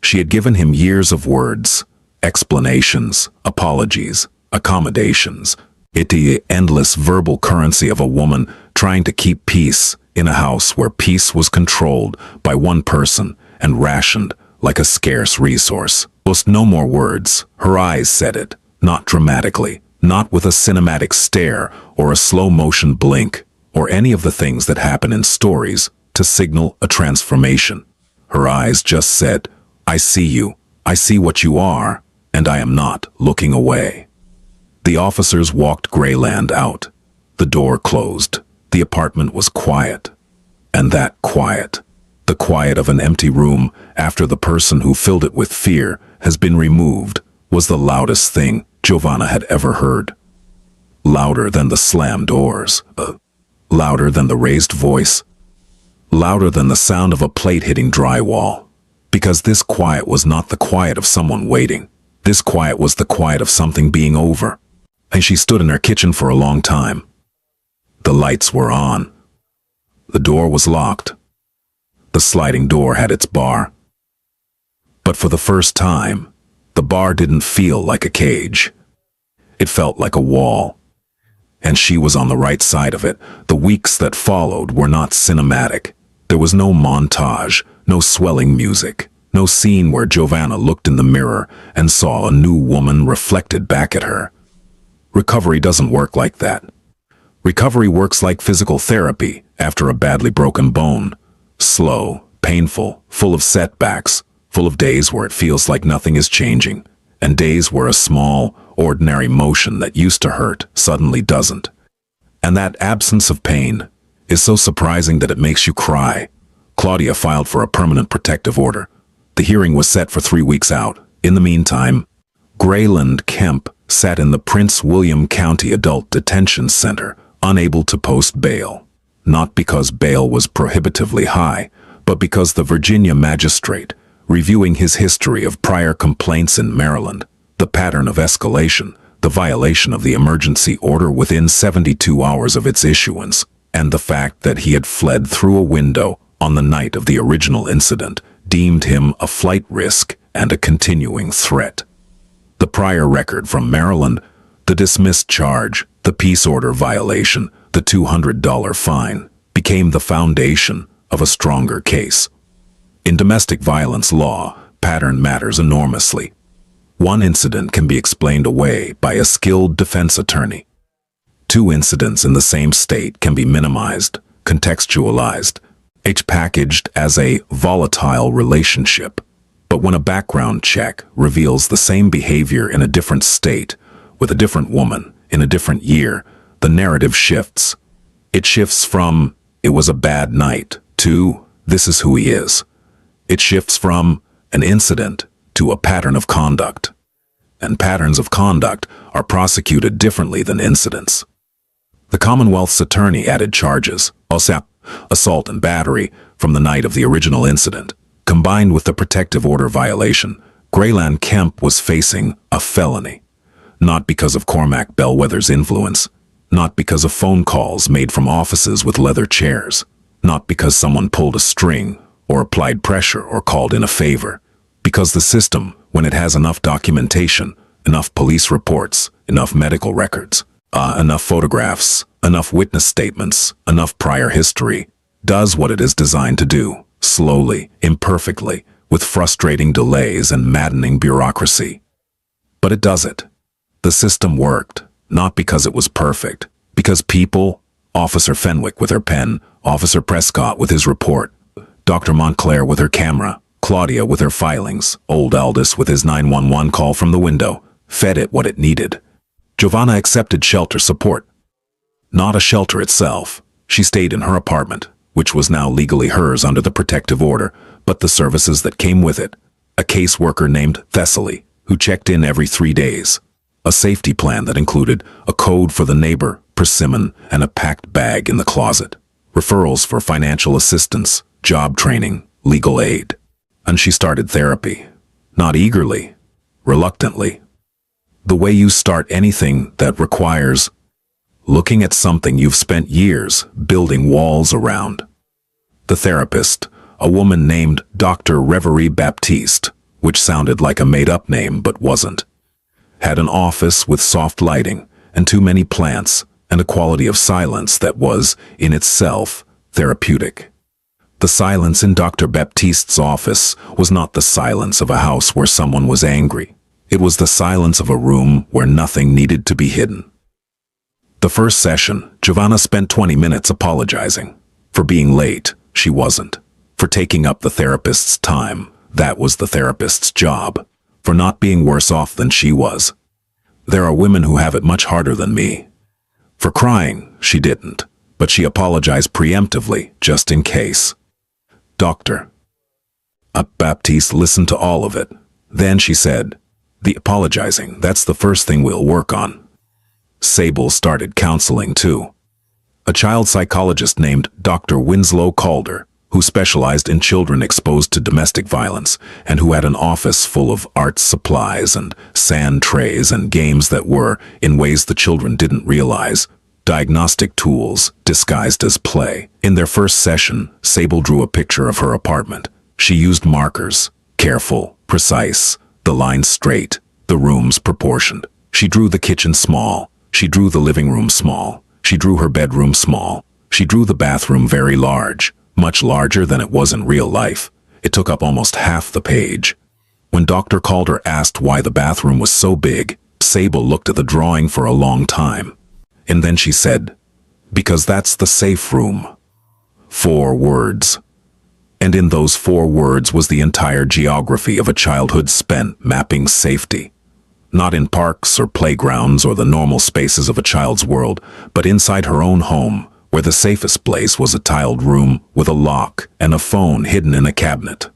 She had given him years of words, explanations, apologies, accommodations. The endless verbal currency of a woman trying to keep peace in a house where peace was controlled by one person and rationed like a scarce resource. Just no more words. Her eyes said it, not dramatically, not with a cinematic stare or a slow-motion blink, or any of the things that happen in stories to signal a transformation. Her eyes just said, I see you, I see what you are, and I am not looking away. The officers walked Grayland out. The door closed. The apartment was quiet. And that quiet, the quiet of an empty room after the person who filled it with fear has been removed, was the loudest thing Giovanna had ever heard. Louder than the slammed doors. Louder than the raised voice. Louder than the sound of a plate hitting drywall. Because this quiet was not the quiet of someone waiting. This quiet was the quiet of something being over. And she stood in her kitchen for a long time. The lights were on. The door was locked. The sliding door had its bar. But for the first time, the bar didn't feel like a cage. It felt like a wall. And she was on the right side of it. The weeks that followed were not cinematic. There was no montage, no swelling music, No scene where Giovanna looked in the mirror and saw a new woman reflected back at her. Recovery doesn't work like that. Recovery works like physical therapy after a badly broken bone. Slow, painful, full of setbacks, full of days where it feels like nothing is changing, and days where a small, ordinary motion that used to hurt suddenly doesn't. And that absence of pain is so surprising that it makes you cry. Claudia filed for a permanent protective order. The hearing was set for 3 weeks out. In the meantime, Grayland Kemp sat in the Prince William County Adult Detention Center, unable to post bail. Not because bail was prohibitively high, but because the Virginia magistrate, reviewing his history of prior complaints in Maryland, the pattern of escalation, the violation of the emergency order within 72 hours of its issuance, and the fact that he had fled through a window on the night of the original incident, deemed him a flight risk and a continuing threat. The prior record from Maryland, the dismissed charge, the peace order violation, the $200 fine, became the foundation of a stronger case. In domestic violence law, pattern matters enormously. One incident can be explained away by a skilled defense attorney. 2 incidents in the same state can be minimized, contextualized, packaged as a volatile relationship. But when a background check reveals the same behavior in a different state, with a different woman, in a different year, the narrative shifts. It shifts from, "It was a bad night," to, "This is who he is." It shifts from an incident to a pattern of conduct. And patterns of conduct are prosecuted differently than incidents. The Commonwealth's attorney added charges, assault and battery, from the night of the original incident. Combined with the protective order violation, Grayland Kemp was facing a felony. Not because of Cormac Bellwether's influence, not because of phone calls made from offices with leather chairs, not because someone pulled a string or applied pressure or called in a favor, because the system, when it has enough documentation, enough police reports, enough medical records, enough photographs, enough witness statements, enough prior history, does what it is designed to do, slowly, imperfectly, with frustrating delays and maddening bureaucracy. But it does it. The system worked, not because it was perfect, because people, Officer Fenwick with her pen, Officer Prescott with his report, Dr. Montclair with her camera, Claudia with her filings, old Aldous with his 911 call from the window, fed it what it needed. Giovanna accepted shelter support. Not a shelter itself. She stayed in her apartment, which was now legally hers under the protective order, but the services that came with it. A caseworker named Thessaly, who checked in every 3 days. A safety plan that included a code for the neighbor, persimmon, and a packed bag in the closet. Referrals for financial assistance, job training, legal aid. And she started therapy. Not eagerly, reluctantly. The way you start anything that requires looking at something you've spent years building walls around. The therapist, a woman named Dr. Reverie Baptiste, which sounded like a made-up name but wasn't, had an office with soft lighting and too many plants and a quality of silence that was, in itself, therapeutic. The silence in Dr. Baptiste's office was not the silence of a house where someone was angry. It was the silence of a room where nothing needed to be hidden. The first session, Giovanna spent 20 minutes apologizing. For being late, she wasn't. For taking up the therapist's time, that was the therapist's job. For not being worse off than she was. There are women who have it much harder than me. For crying, she didn't, but she apologized preemptively, just in case. Doctor. Baptiste listened to all of it. Then she said, "The apologizing, that's the first thing we'll work on." Sable started counseling too. A child psychologist named Dr. Winslow Calder, who specialized in children exposed to domestic violence and who had an office full of art supplies and sand trays and games that were, in ways the children didn't realize, diagnostic tools disguised as play. In their first session, Sable drew a picture of her apartment. She used markers, careful, precise, the lines straight, the rooms proportioned. She drew the kitchen small. She drew the living room small. She drew her bedroom small. She drew the bathroom very large, much larger than it was in real life. It took up almost half the page. When Dr. Calder asked why the bathroom was so big, Sable looked at the drawing for a long time. And then she said, "Because that's the safe room." 4 words. And in those 4 words was the entire geography of a childhood spent mapping safety. Not in parks or playgrounds or the normal spaces of a child's world, but inside her own home, where the safest place was a tiled room with a lock and a phone hidden in a cabinet.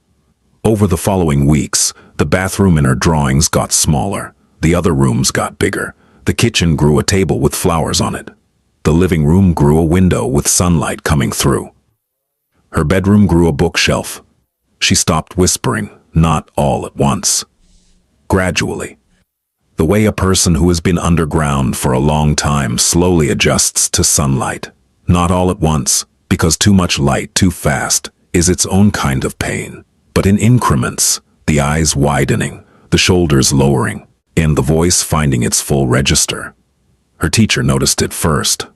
Over the following weeks, the bathroom in her drawings got smaller. The other rooms got bigger. The kitchen grew a table with flowers on it. The living room grew a window with sunlight coming through. Her bedroom grew a bookshelf. She stopped whispering, not all at once. Gradually. The way a person who has been underground for a long time slowly adjusts to sunlight. Not all at once, because too much light too fast is its own kind of pain. But in increments, the eyes widening, the shoulders lowering, and the voice finding its full register. Her teacher noticed it first.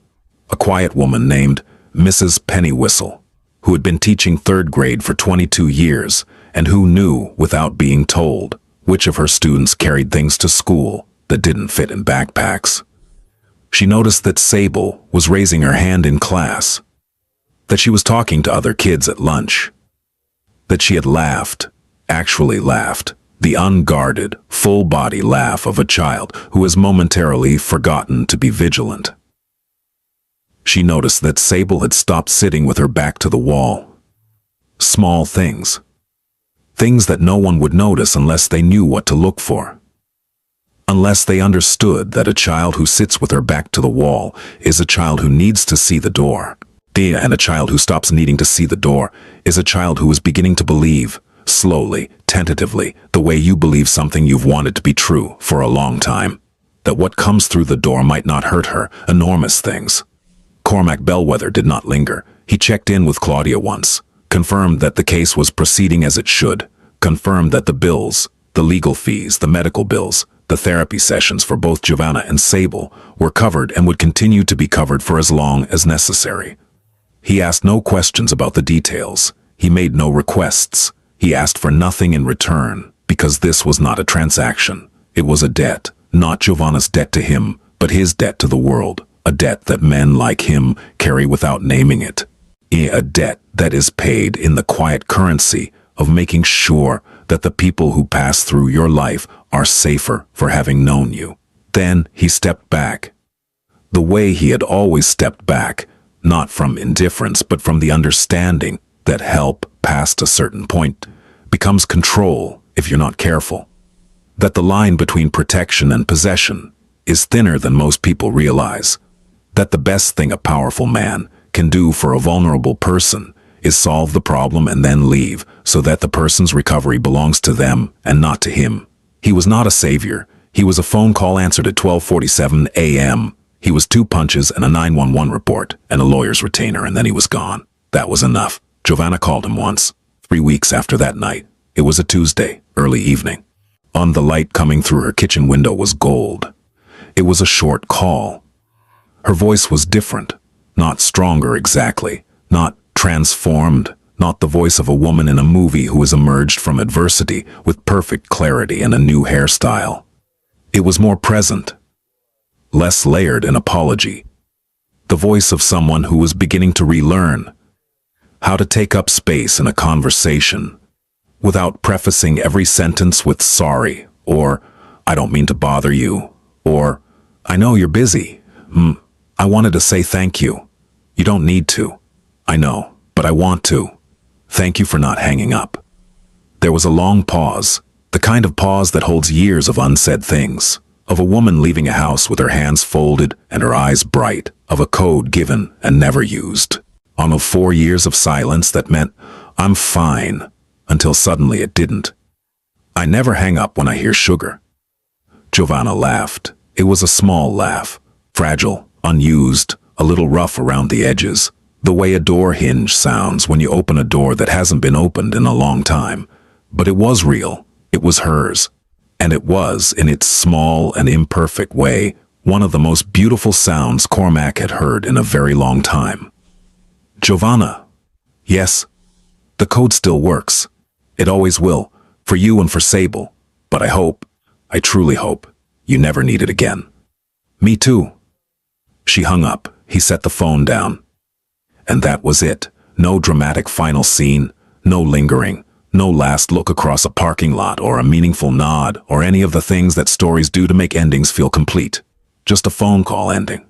A quiet woman named Mrs. Pennywhistle, who had been teaching 3rd grade for 22 years and who knew, without being told, which of her students carried things to school that didn't fit in backpacks. She noticed that Sable was raising her hand in class, that she was talking to other kids at lunch, that she had laughed, actually laughed, the unguarded, full-body laugh of a child who has momentarily forgotten to be vigilant. She noticed that Sable had stopped sitting with her back to the wall. Small things. Things that no one would notice unless they knew what to look for. Unless they understood that a child who sits with her back to the wall is a child who needs to see the door. And a child who stops needing to see the door is a child who is beginning to believe, slowly, tentatively, the way you believe something you've wanted to be true for a long time. That what comes through the door might not hurt her, enormous things. Cormac Bellwether did not linger. He checked in with Claudia once, confirmed that the case was proceeding as it should, confirmed that the bills, the legal fees, the medical bills, the therapy sessions for both Giovanna and Sable were covered and would continue to be covered for as long as necessary. He asked no questions about the details. He made no requests. He asked for nothing in return, because this was not a transaction. It was a debt, not Giovanna's debt to him, but his debt to the world, a debt that men like him carry without naming it. A debt that is paid in the quiet currency of making sure that the people who pass through your life are safer for having known you. Then he stepped back. The way he had always stepped back, not from indifference but from the understanding that help past a certain point becomes control if you're not careful. That the line between protection and possession is thinner than most people realize. That the best thing a powerful man can do for a vulnerable person is solve the problem and then leave, so that the person's recovery belongs to them and not to him. He was not a savior. He was a phone call answered at 12:47 a.m. He was 2 punches and a 911 report and a lawyer's retainer, and then he was gone. That was enough. Giovanna called him once, 3 weeks after that night. It was a Tuesday, early evening. On the light coming through her kitchen window was gold. It was a short call. Her voice was different, not stronger exactly, not transformed, not the voice of a woman in a movie who has emerged from adversity with perfect clarity and a new hairstyle. It was more present, less layered in apology. The voice of someone who was beginning to relearn how to take up space in a conversation without prefacing every sentence with sorry, or I don't mean to bother you, or I know you're busy. I wanted to say thank you. You don't need to. I know, but I want to. Thank you for not hanging up. There was a long pause, the kind of pause that holds years of unsaid things, of a woman leaving a house with her hands folded and her eyes bright, of a code given and never used, of 4 years of silence that meant, I'm fine, until suddenly it didn't. I never hang up when I hear sugar. Giovanna laughed. It was a small laugh, fragile, unused, a little rough around the edges, the way a door hinge sounds when you open a door that hasn't been opened in a long time. But it was real. It was hers. And it was, in its small and imperfect way, one of the most beautiful sounds Cormac had heard in a very long time. Giovanna. Yes, the code still works. It always will, for you and for Sable. But I truly hope, you never need it again. Me too. She hung up. He set the phone down. And that was it. No dramatic final scene, no lingering, no last look across a parking lot or a meaningful nod or any of the things that stories do to make endings feel complete. Just a phone call ending.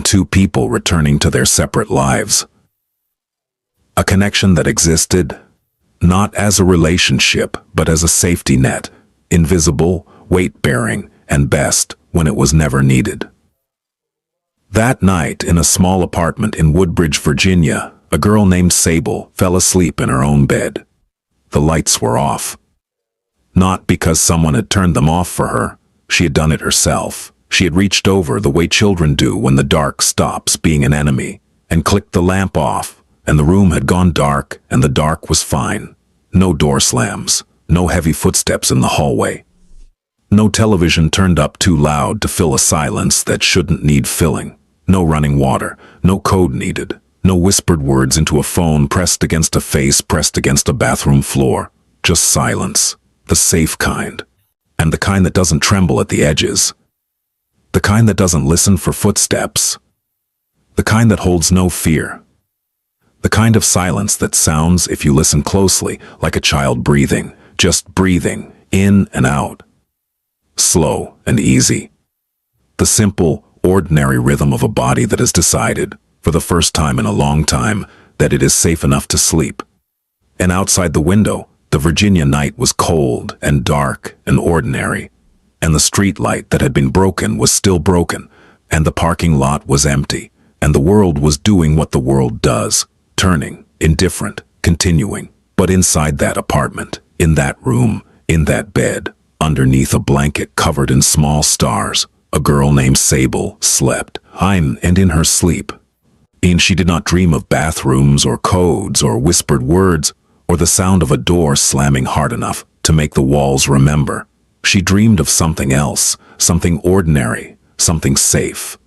Two people returning to their separate lives. A connection that existed, not as a relationship, but as a safety net, invisible, weight-bearing, and best when it was never needed. That night, in a small apartment in Woodbridge, Virginia, a girl named Sable fell asleep in her own bed. The lights were off. Not because someone had turned them off for her. She had done it herself. She had reached over the way children do when the dark stops being an enemy, and clicked the lamp off, and the room had gone dark, and the dark was fine. No door slams, no heavy footsteps in the hallway. No television turned up too loud to fill a silence that shouldn't need filling. No running water, no code needed. No whispered words into a phone pressed against a face pressed against a bathroom floor. Just silence. The safe kind. And the kind that doesn't tremble at the edges. The kind that doesn't listen for footsteps. The kind that holds no fear. The kind of silence that sounds, if you listen closely, like a child breathing. Just breathing, in and out. Slow and easy. The simple, ordinary rhythm of a body that has decided, for the first time in a long time, that it is safe enough to sleep. And outside the window, the Virginia night was cold and dark and ordinary, and the street light that had been broken was still broken, and the parking lot was empty, and the world was doing what the world does, turning, indifferent, continuing. But inside that apartment, in that room, in that bed, underneath a blanket covered in small stars, a girl named Sable slept, and in her sleep. And she did not dream of bathrooms or codes or whispered words or the sound of a door slamming hard enough to make the walls remember. She dreamed of something else, something ordinary, something safe,